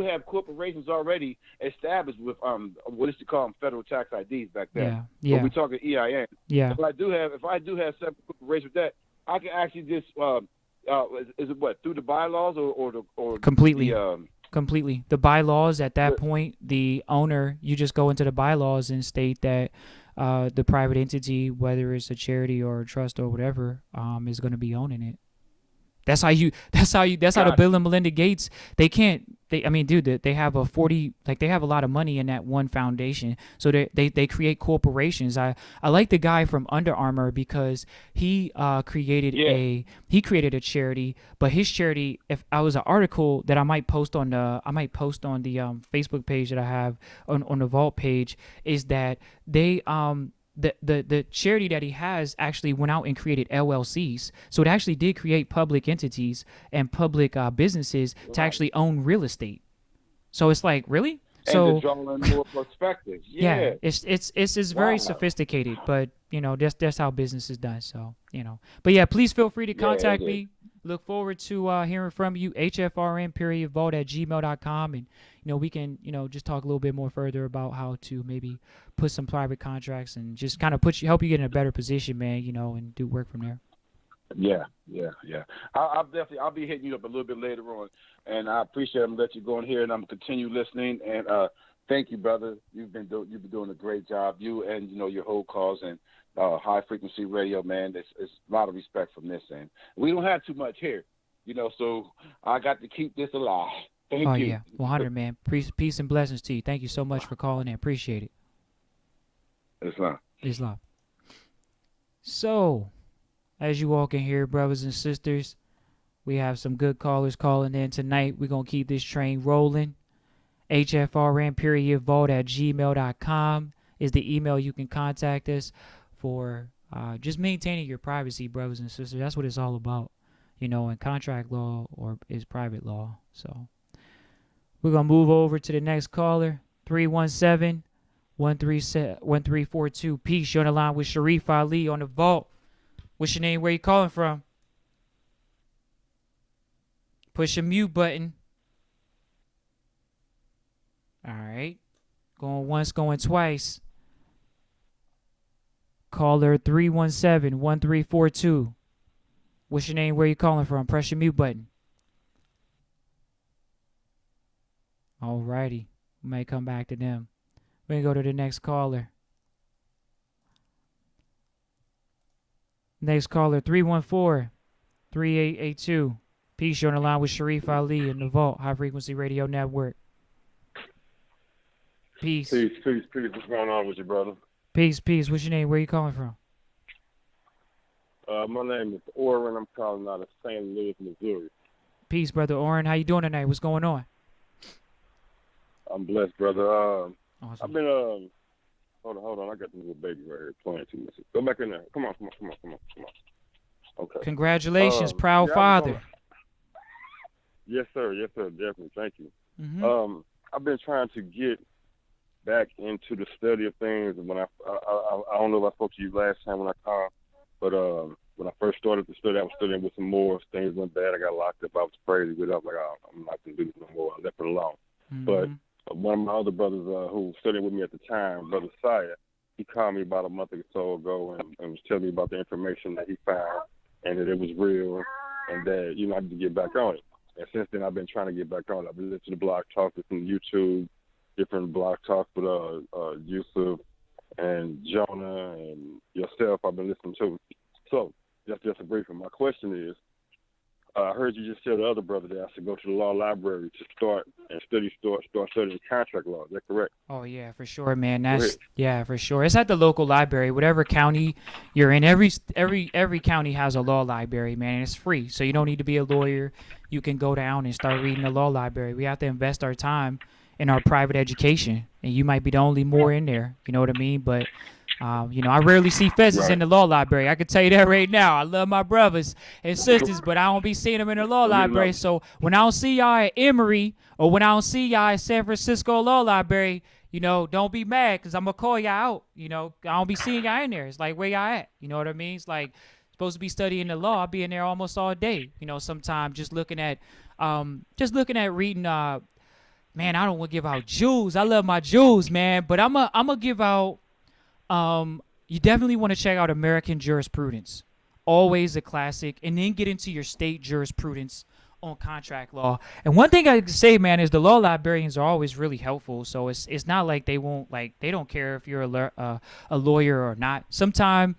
have corporations already established with what used to call them federal tax IDs back then. Yeah. But we're talking EIN. Yeah. If I do have separate corporations with that, I can actually just is it through the bylaws or completely? The bylaws at that point, the owner, you just go into the bylaws and state that the private entity, whether it's a charity or a trust or whatever, is going to be owning it. That's how you. That's how you. That's how the Got Bill you. and Melinda Gates. They can't. They. I mean, dude, they have a 40. Like they have a lot of money in that one foundation. So they create corporations. I like the guy from Under Armour because Yeah. he created a charity. But his charity, if I was an article that I might post on the Facebook page that I have on the Vault page, is that they the charity that he has actually went out and created LLCs. So it actually did create public entities and public businesses to Right. actually own real estate. So it's like, really? And to So draw in more perspective. yeah, Yeah. it's very Wow. sophisticated, but that's how business is done. So but yeah, please feel free to Yeah, it contact is. me. Look forward to hearing from you. HFRN period vault at gmail.com, and we can just talk a little bit more further about how to maybe put some private contracts and just kind of help you get in a better position, man. And do work from there. Yeah, yeah, yeah. I'll be hitting you up a little bit later on, and I appreciate. I'm gonna let you go in here, and I'm gonna continue listening. And thank you, brother. You've been doing a great job. You and your whole cause and high frequency radio, man. It's a lot of respect from this end. We don't have too much here, so I got to keep this alive. Oh Thank you. yeah, 100, man. Peace and blessings to you. Thank you so much for calling in. Appreciate it. Islam. Islam. So, as you all can hear, brothers and sisters, we have some good callers calling in tonight. We're going to keep this train rolling. HFRN period vault at gmail.com is the email you can contact us for just maintaining your privacy, brothers and sisters. That's what it's all about, and contract law or is private law. So we're going to move over to the next caller, 317-1342. Peace, you're on the line with Sharif Ali on the vault. What's your name? Where you calling from? Push the mute button. All right. Going once, going twice. Caller 317-1342. What's your name? Where you calling from? Press your mute button. All righty. We may come back to them. We're going to go to the next caller. Next caller, 314-3882. Peace, you're on the line with Sharif Ali in the Vault, High Frequency Radio Network. Peace. Peace. What's going on with you, brother? Peace. What's your name? Where you calling from? My name is Orrin. I'm calling out of St. Louis, Missouri. Peace, brother Orrin. How you doing tonight? What's going on? I'm blessed, brother. Awesome. I've been hold on. I got this little baby right here playing too much. Go back in there. Come on. Okay. Congratulations, proud father. Yes, sir. Definitely. Thank you. Mm-hmm. I've been trying to get back into the study of things. And when I don't know if I spoke to you last time when I called, but when I first started to study, I was studying with some more. Things went bad. I got locked up. I was crazy with it. I was like, oh, I'm not going to do this no more. I left it alone. Mm-hmm. But one of my other brothers who studied with me at the time, Brother Saya, he called me about a month or so ago and was telling me about the information that he found and that it was real and that, I need to get back on it. And since then, I've been trying to get back on it. I've been listening to blog talks from YouTube, different blog talks with Yusuf and Jonah and yourself I've been listening to. So that's just a brief one. My question is, I heard you just tell the other brother that I should go to the law library to start studying contract law. Is that correct? Oh yeah, for sure, man. Yeah, for sure. It's at the local library, whatever county you're in. Every county has a law library, man, and it's free. So you don't need to be a lawyer. You can go down and start reading the law library. We have to invest our time in our private education, and you might be the only more in there. You know what I mean? But I rarely see Fezzes in the law library. I can tell you that right now. I love my brothers and sisters, but I don't be seeing them in the law library. So when I don't see y'all at Emory or when I don't see y'all at San Francisco Law Library, don't be mad because I'm going to call y'all out. I don't be seeing y'all in there. It's like, where y'all at? You know what I mean? It's like, supposed to be studying the law. I'll be in there almost all day. Sometimes just looking at reading, man, I don't want to give out jewels. I love my jewels, man, but I'm going to give out, you definitely want to check out American jurisprudence. Always a classic. And then get into your state jurisprudence on contract law. And one thing I can say, man, is the law librarians are always really helpful. So it's not like they won't like they don't care if you're a lawyer or not. Sometimes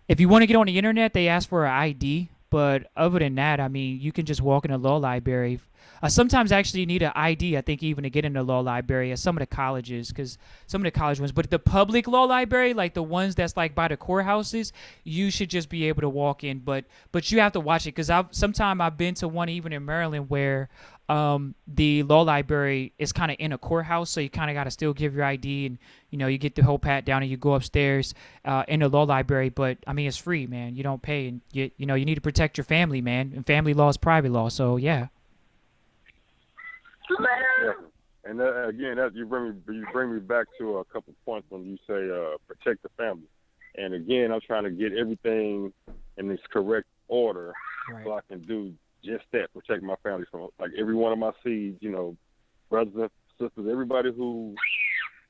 if you want to get on the internet, they ask for an ID. But other than that, I mean, you can just walk in a law library. Sometimes actually you need an ID, I think, even to get in the law library at some of the colleges, because some of the college ones. But the public law library, like the ones that's like by the courthouses, you should just be able to walk in. But you have to watch it, because sometimes I've been to one even in Maryland where the law library is kind of in a courthouse, so you kind of got to still give your ID, and you get the whole pat down and you go upstairs in the law library. But I mean, it's free, man. You don't pay, and you need to protect your family, man. And family law is private law, so yeah. Yeah. And again, you bring me back to a couple points when you say protect the family. And again, I'm trying to get everything in its correct order, Right. so I can do just that, protect my family from like every one of my seeds, brothers and sisters, everybody who's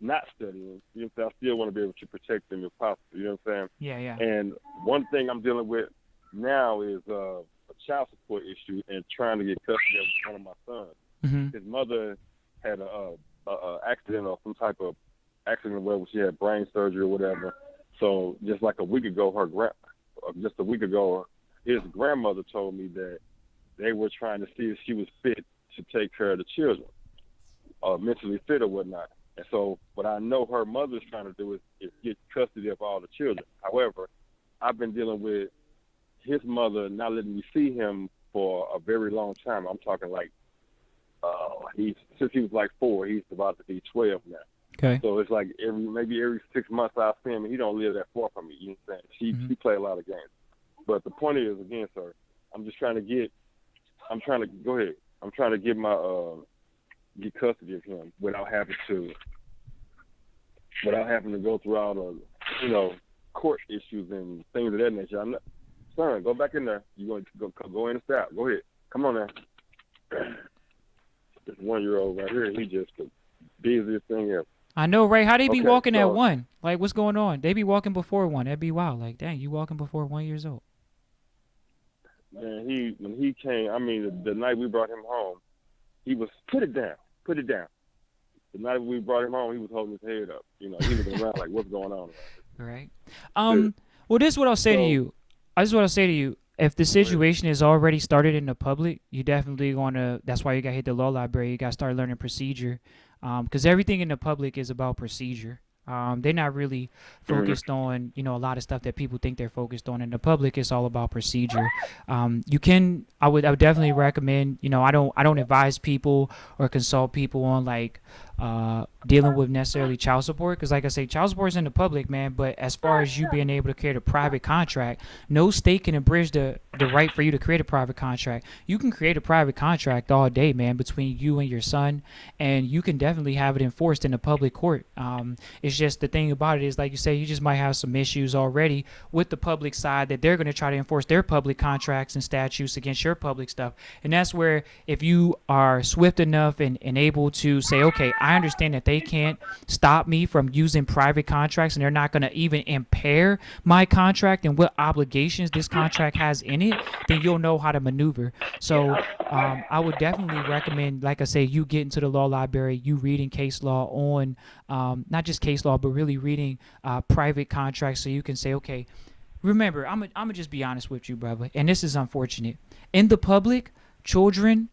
not studying. I still want to be able to protect them if possible. You know what I'm saying? Yeah, yeah. And one thing I'm dealing with now is a child support issue and trying to get custody of one of my sons. Mm-hmm. His mother had a accident or some type of accident where she had brain surgery or whatever. So just like a week ago, his grandmother told me that they were trying to see if she was fit to take care of the children, mentally fit or whatnot. And so what I know her mother's trying to do is get custody of all the children. However, I've been dealing with his mother not letting me see him for a very long time. I'm talking like since he was like 4, he's about to be 12 now. Okay. So it's like every 6 months I see him, and he don't live that far from me. You know what I'm saying? She play a lot of games. But the point is, again, sir, I'm trying to get custody of him without having to go through all the court issues and things of that nature. Son, go back in there. You going to go in and stop. Go ahead. Come on now. This 1-year-old right here, he just the busiest thing ever. I know, right? How they be Okay, walking at so- 1? Like, what's going on? They be walking before 1. That'd be wild. Like, dang, you walking before 1 years old. Man, when he came, I mean, the night we brought him home, he was put it down. The night we brought him home, he was holding his head up. He looking around like, what's going on? Right. Well, this is what I'll say to you. If the situation is already started in the public, you definitely that's why you got to hit the law library. You got to start learning procedure, because everything in the public is about procedure. They're not really focused on, a lot of stuff that people think they're focused on. In the public, it's all about procedure. I would definitely recommend, I don't advise people or consult people on like dealing with necessarily child support, because like I say, child support is in the public, man. But as far as you being able to create a private contract, no state can abridge the right for you to create a private contract. You can create a private contract all day, man, between you and your son, and you can definitely have it enforced in the public court. It's just the thing about it is, like you say, you just might have some issues already with the public side that they're going to try to enforce their public contracts and statutes against your public stuff. And that's where, if you are swift enough and able to say, okay, I understand that they can't stop me from using private contracts, and they're not going to even impair my contract and what obligations this contract has in it, then you'll know how to maneuver. So I would definitely recommend, like I say, you get into the law library, you reading case law on not just case law, but really reading private contracts, so you can say, okay, remember, I'm gonna just be honest with you, brother, and this is unfortunate. In the public, children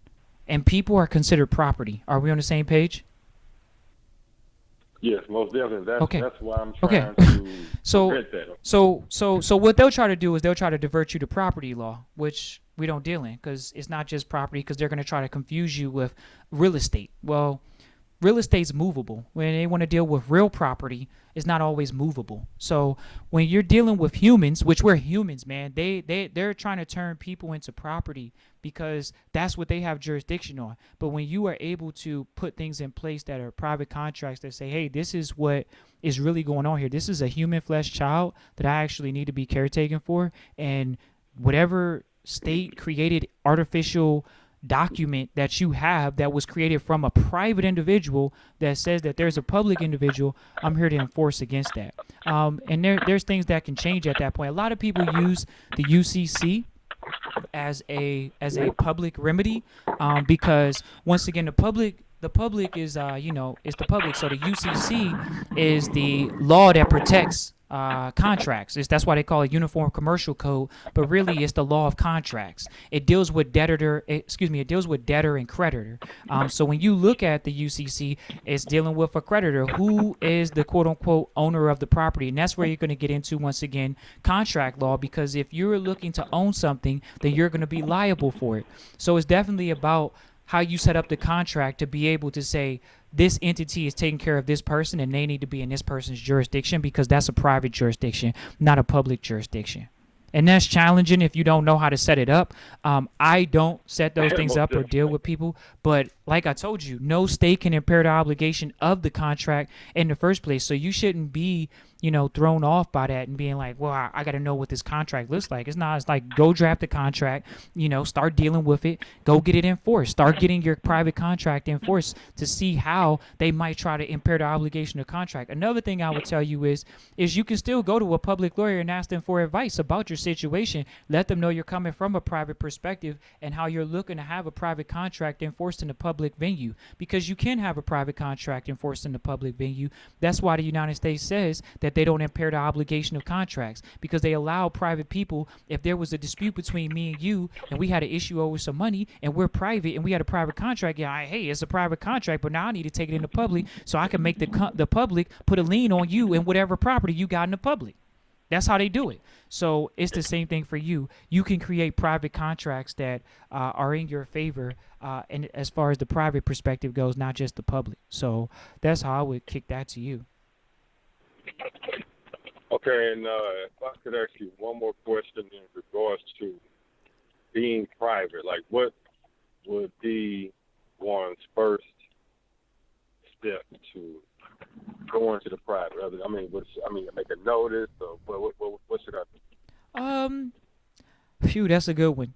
and people are considered property. Are we on the same page? Yes, most definitely. That's why I'm Okay. trying to So, prevent that. so what they'll try to do is they'll try to divert you to property law, which we don't deal in, because it's not just property, because they're going to try to confuse you with real estate. Well, real estate's movable. When they want to deal with real property, it's not always movable. So when you're dealing with humans, which we're humans, man, they're trying to turn people into property because that's what they have jurisdiction on. But when you are able to put things in place that are private contracts that say, hey, this is what is really going on here. This is a human flesh child that I actually need to be caretaken for, and whatever state created artificial document that you have that was created from a private individual that says that there's a public individual, I'm here to enforce against that. And there's things that can change at that point. A lot of people use the UCC as a public remedy, because once again the public is is the public. So the UCC is the law that protects contracts. That's why they call it Uniform Commercial Code, but really it's the law of contracts. It deals with it deals with debtor and creditor. So when you look at the UCC, it's dealing with a creditor who is the quote unquote owner of the property, and that's where you're going to get into once again contract law, because if you're looking to own something, then you're going to be liable for it. So it's definitely about how you set up the contract to be able to say this entity is taking care of this person and they need to be in this person's jurisdiction, because that's a private jurisdiction, not a public jurisdiction. And that's challenging if you don't know how to set it up. I don't set those things up or deal with people. But like I told you, no state can impair the obligation of the contract in the first place. So you shouldn't be, thrown off by that and being like, well, I got to know what this contract looks like. It's not. It's like, go draft the contract, start dealing with it, go get it enforced, start getting your private contract enforced to see how they might try to impair the obligation of contract. Another thing I would tell you is you can still go to a public lawyer and ask them for advice about your situation. Let them know you're coming from a private perspective and how you're looking to have a private contract enforced in a public venue, because you can have a private contract enforced in the public venue. That's why the United States says that they don't impair the obligation of contracts, because they allow private people, if there was a dispute between me and you and we had an issue over some money and we're private and we had a private contract, hey, it's a private contract, but now I need to take it into public so I can make the public put a lien on you and whatever property you got in the public. That's how they do it. So it's the same thing for you. You can create private contracts that are in your favor, and as far as the private perspective goes, not just the public. So that's how I would kick that to you. Okay, and if I could ask you one more question in regards to being private, like what would be one's first step to go into the private? Make a notice, or what should I do? Phew, that's a good one.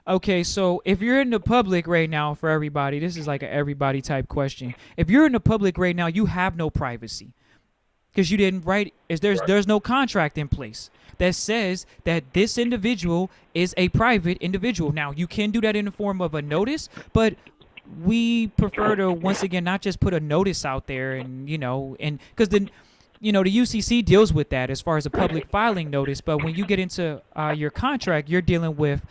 Okay, so if you're in the public right now, for everybody, this is like an everybody type question. If you're in the public right now, you have no privacy, because you didn't write. There's no contract in place that says that this individual is a private individual. Now, you can do that in the form of a notice, but we prefer to, once again, not just put a notice out there and because the UCC deals with that as far as a public filing notice. But when you get into your contract, you're dealing with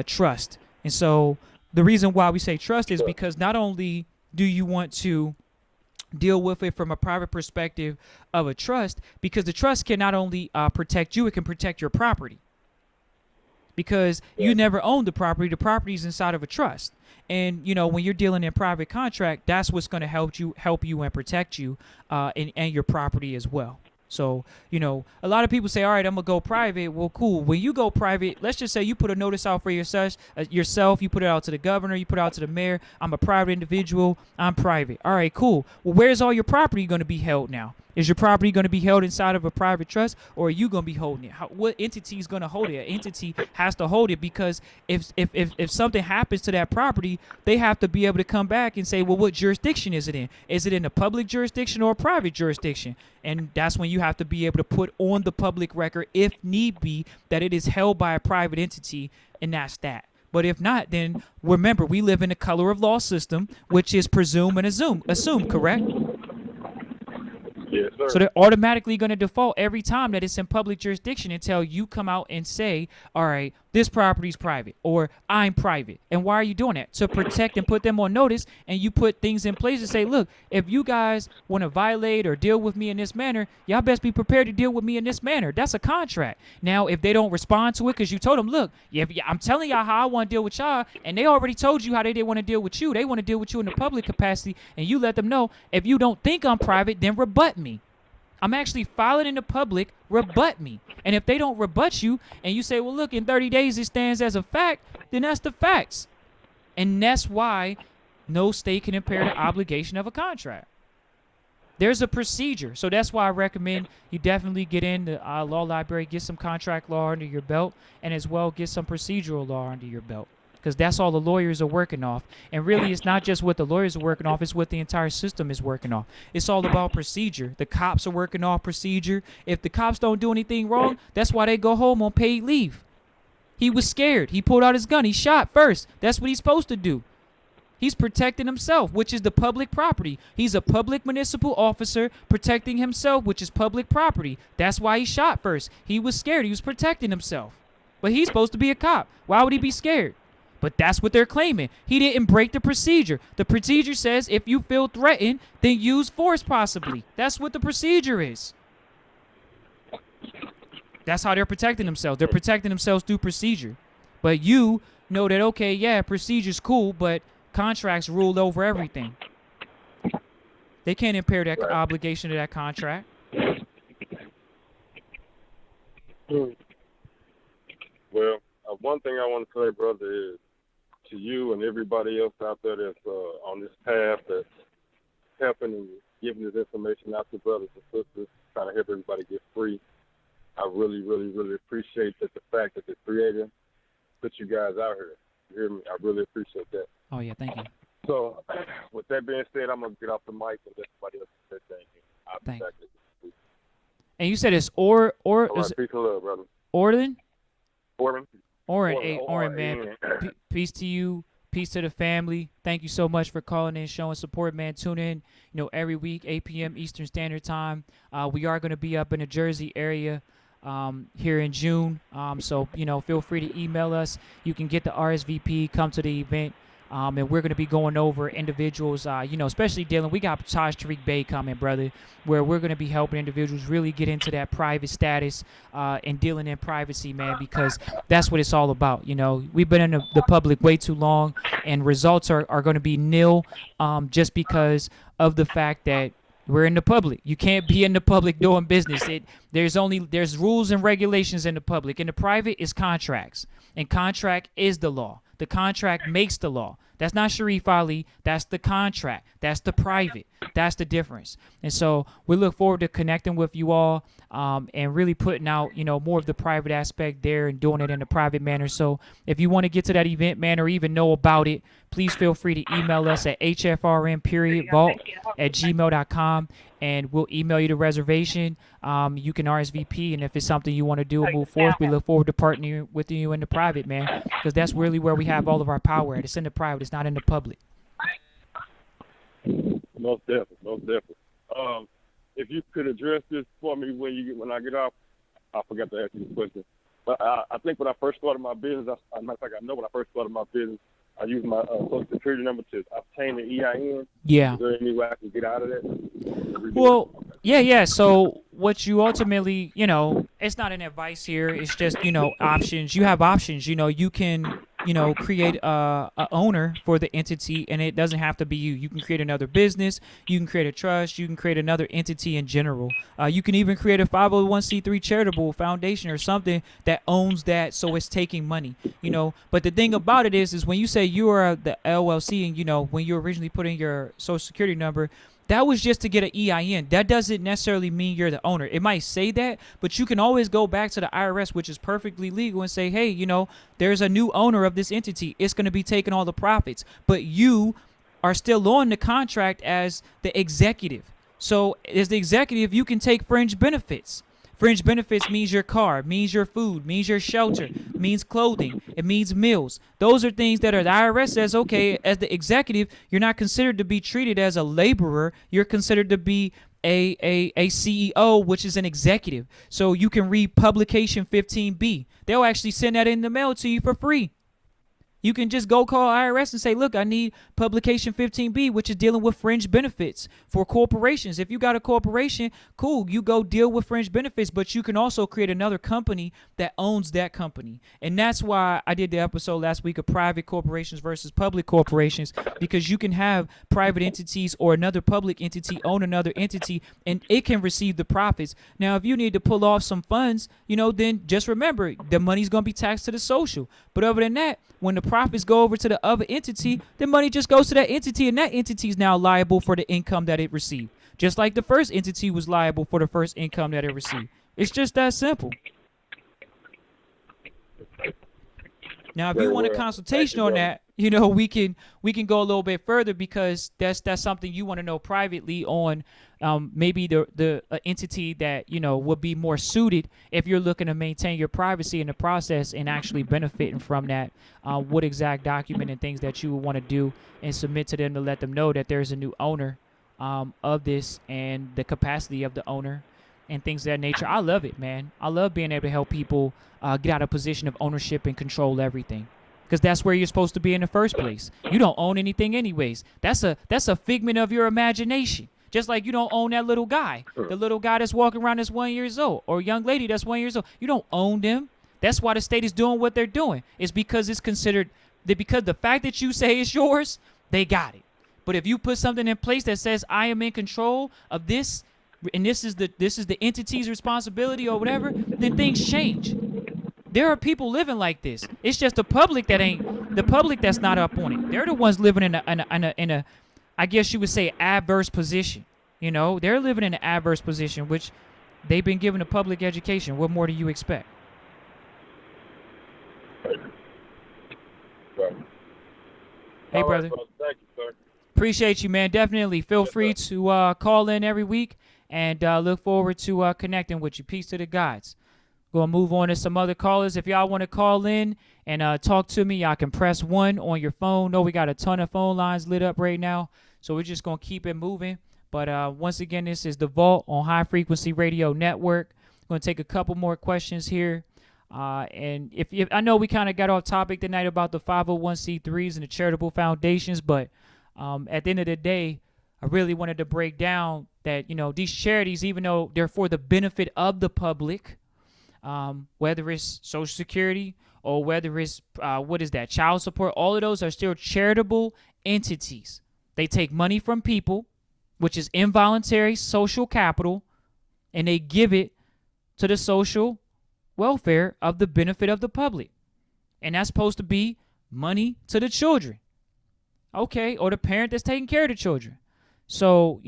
trust. And so the reason why we say trust is because not only do you want to deal with it from a private perspective of a trust, because the trust can not only protect you, it can protect your property. Because you never own the property is inside of a trust. And when you're dealing in private contract, that's what's going to help you and protect you and your property as well. So, a lot of people say, all right, I'm going to go private. Well, cool. When you go private, let's just say you put a notice out for yourself, you put it out to the governor, you put it out to the mayor. I'm a private individual. I'm private. All right, cool. Well, where's all your property going to be held now? Is your property going to be held inside of a private trust, or are you going to be holding it? What entity is going to hold it? An entity has to hold it, because if something happens to that property, they have to be able to come back and say, well, what jurisdiction is it in? Is it in a public jurisdiction or a private jurisdiction? And that's when you have to be able to put on the public record, if need be, that it is held by a private entity, and that's that. But if not, then remember, we live in a color of law system, which is presume and assume, correct? Yes, sir. So they're automatically going to default every time that it's in public jurisdiction until you come out and say, all right, this property is private, or I'm private. And why are you doing that? To protect and put them on notice, and you put things in place to say, look, if you guys want to violate or deal with me in this manner, y'all best be prepared to deal with me in this manner. That's a contract. Now, if they don't respond to it because you told them, look, I'm telling y'all how I want to deal with y'all, and they already told you how they didn't want to deal with you. They want to deal with you in the public capacity, and you let them know, if you don't think I'm private, then rebut me. I'm actually filing in the public, rebut me. And if they don't rebut you and you say, well, look, in 30 days it stands as a fact, then that's the facts. And that's why no state can impair the obligation of a contract. There's a procedure. So that's why I recommend you definitely get in the law library, get some contract law under your belt, and as well get some procedural law under your belt. Because that's all the lawyers are working off. And really, it's not just what the lawyers are working off, it's what the entire system is working off. It's all about procedure. The cops are working off procedure. If the cops don't do anything wrong, that's why they go home on paid leave. He was scared. He pulled out his gun. He shot first. That's what he's supposed to do. He's protecting himself, which is the public property. He's a public municipal officer protecting himself, which is public property. That's why he shot first. He was scared. He was protecting himself. But he's supposed to be a cop. Why would he be scared? But that's what they're claiming. He didn't break the procedure. The procedure says if you feel threatened, then use force possibly. That's what the procedure is. That's how they're protecting themselves. They're protecting themselves through procedure. But you know that, okay, yeah, procedure's cool, but contracts ruled over everything. They can't impair that obligation to that contract. Well, one thing I want to say, brother, is to you and everybody else out there that's on this path that's helping and giving this information out to brothers and sisters, trying to help everybody get free. I really, really, really appreciate that the fact that the Creator put you guys out here. You hear me? I really appreciate that. Oh, yeah, thank you. So, with that being said, I'm going to get off the mic and let somebody else say thank you. I'll be back next week. And you said it's All right, peace and love, brother. Orland? Orland, man. Peace to you. Peace to the family. Thank you so much for calling in, showing support, man. Tune in, every week, 8 p.m. Eastern Standard Time. We are going to be up in the Jersey area here in June. So, feel free to email us. You can get the RSVP, come to the event. And we're going to be going over individuals, especially dealing. We got Taj Tariq Bey coming, brother, where we're going to be helping individuals really get into that private status and dealing in privacy, man, because that's what it's all about. We've been in the public way too long, and results are going to be nil just because of the fact that we're in the public. You can't be in the public doing business. There's rules and regulations in the public. In the private, is contracts, and contract is the law. The contract makes the law. That's not Sharif Ali. That's the contract. That's the private. That's the difference. And so we look forward to connecting with you all and really putting out, more of the private aspect there and doing it in a private manner. So if you want to get to that event, man, or even know about it, please feel free to email us at hfrn.vault@gmail.com, and we'll email you the reservation. You can RSVP, and if it's something you want to do and move forward, we look forward to partnering with you in the private, man, because that's really where we have all of our power at. It's in the private. It's not in the public. Most definitely. If you could address this for me when I get off, I forgot to ask you the question. But I think when I first started my business, I know when I first started my business, I used my Social Security number to obtain an EIN. Yeah. Is there any way I can get out of that? Well, yeah. So what you ultimately, it's not an advice here. It's just, options. You have options. You can, create a owner for the entity, and it doesn't have to be you. You can create another business. You can create a trust. You can create another entity in general. You can even create a 501c3 charitable foundation or something that owns that, so it's taking money. But the thing about it is when you say you are the LLC, and when you originally put in your Social Security number, that was just to get an EIN. That doesn't necessarily mean you're the owner. It might say that, but you can always go back to the IRS, which is perfectly legal, and say, hey, there's a new owner of this entity. It's going to be taking all the profits. But you are still on the contract as the executive. So as the executive, you can take fringe benefits. Fringe benefits means your car, means your food, means your shelter, means clothing, it means meals. Those are things that the IRS says, okay, as the executive, you're not considered to be treated as a laborer. You're considered to be a CEO, which is an executive. So you can read Publication 15B. They'll actually send that in the mail to you for free. You can just go call IRS and say, look, I need Publication 15B, which is dealing with fringe benefits for corporations. If you got a corporation, cool, you go deal with fringe benefits, but you can also create another company that owns that company. And that's why I did the episode last week of private corporations versus public corporations, because you can have private entities or another public entity own another entity, and it can receive the profits. Now, if you need to pull off some funds, then just remember the money's going to be taxed to the social. But other than that, when the profits go over to the other entity, the money just goes to that entity, and that entity is now liable for the income that it received. Just like the first entity was liable for the first income that it received. It's just that simple. Now, if you want a consultation on that, we can go a little bit further, because that's something you want to know privately on, maybe the entity that would be more suited if you're looking to maintain your privacy in the process and actually benefiting from that. What exact document and things that you would want to do and submit to them to let them know that there's a new owner of this, and the capacity of the owner and things of that nature. I love it, man. I love being able to help people get out of a position of ownership and control everything, because that's where you're supposed to be in the first place. You don't own anything anyways. That's a figment of your imagination. Just like you don't own that little guy, the little guy that's walking around that's 1 year old, or young lady that's 1 year old. You don't own them. That's why the state is doing what they're doing. It's because it's considered because the fact that you say it's yours, they got it. But if you put something in place that says I am in control of this, and this is the entity's responsibility or whatever, then things change. There are people living like this. It's just the public that's not up on it. They're the ones living in a I guess you would say, adverse position. They're living in an adverse position, which they've been given a public education. What more do you expect? Right. Hey, All brother. right, thank you, sir. Appreciate you, man. Definitely feel free to call in every week, and look forward to connecting with you. Peace to the gods. Going to move on to some other callers. If y'all want to call in and talk to me, y'all can press 1 on your phone. No, we got a ton of phone lines lit up right now, so we're just going to keep it moving. But once again, this is The Vault on High Frequency Radio Network. I'm going to take a couple more questions here. And if I know we kind of got off topic tonight about the 501c3s and the charitable foundations, but at the end of the day, I really wanted to break down that, these charities, even though they're for the benefit of the public, whether it's Social Security or whether it's, child support, all of those are still charitable entities. They take money from people, which is involuntary social capital, and they give it to the social welfare of the benefit of the public. And that's supposed to be money to the children, okay, or the parent that's taking care of the children. So,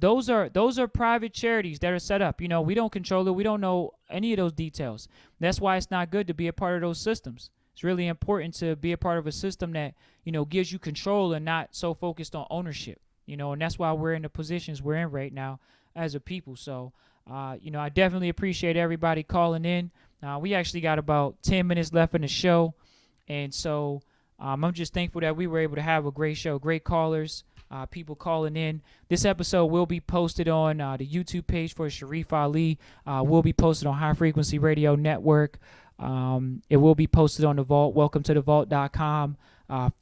those are private charities that are set up. We don't control it. We don't know any of those details. That's why it's not good to be a part of those systems. It's really important to be a part of a system that, gives you control and not so focused on ownership, and that's why we're in the positions we're in right now as a people. So, I definitely appreciate everybody calling in. We actually got about 10 minutes left in the show. And so I'm just thankful that we were able to have a great show, great callers. People calling in. This episode will be posted on the YouTube page for Sharif Ali. Will be posted on High Frequency Radio Network. It will be posted on The Vault. Welcome to thevault.com.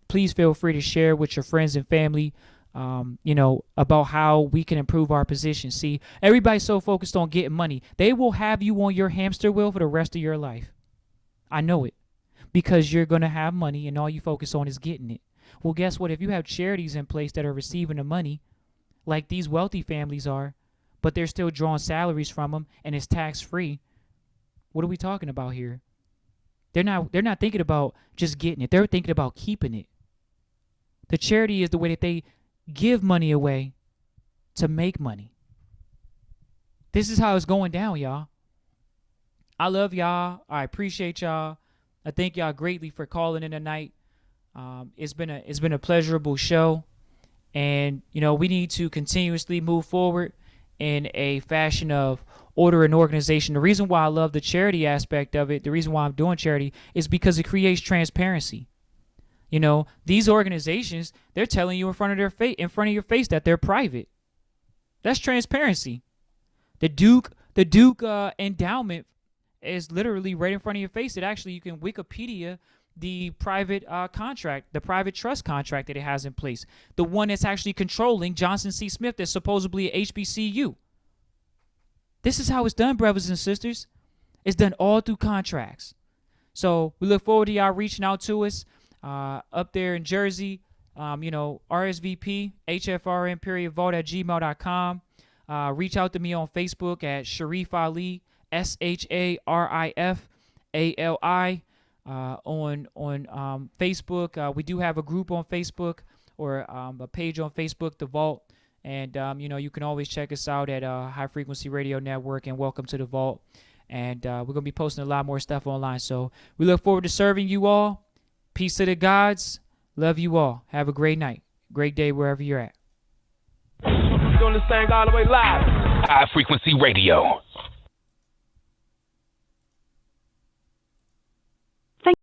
Please feel free to share with your friends and family, about how we can improve our position. See, everybody's so focused on getting money. They will have you on your hamster wheel for the rest of your life. I know it, because you're going to have money and all you focus on is getting it. Well, guess what? If you have charities in place that are receiving the money, like these wealthy families are, but they're still drawing salaries from them and it's tax-free, what are we talking about here? They're not thinking about just getting it. They're thinking about keeping it. The charity is the way that they give money away to make money. This is how it's going down, y'all. I love y'all. I appreciate y'all. I thank y'all greatly for calling in tonight. It's been a pleasurable show, and we need to continuously move forward in a fashion of order and organization. The reason why I love the charity aspect of it, the reason why I'm doing charity, is because it creates transparency. These organizations, they're telling you in front of your face that they're private. That's transparency. The Duke endowment is literally right in front of your face. It actually, you can Wikipedia the private contract, the private trust contract that it has in place, the one that's actually controlling Johnson C. Smith that's supposedly a HBCU. This is how it's done, brothers and sisters. It's done all through contracts. So we look forward to y'all reaching out to us up there in Jersey. RSVP, hfrn.vault@gmail.com. Reach out to me on Facebook at Sharif Ali, SHARIFALI. On Facebook, we do have a group on Facebook, or a page on Facebook, The Vault. And, you can always check us out at High Frequency Radio Network and Welcome to The Vault. And we're going to be posting a lot more stuff online. So we look forward to serving you all. Peace to the gods. Love you all. Have a great night. Great day wherever you're at. Doing this thing all the way live. High Frequency Radio.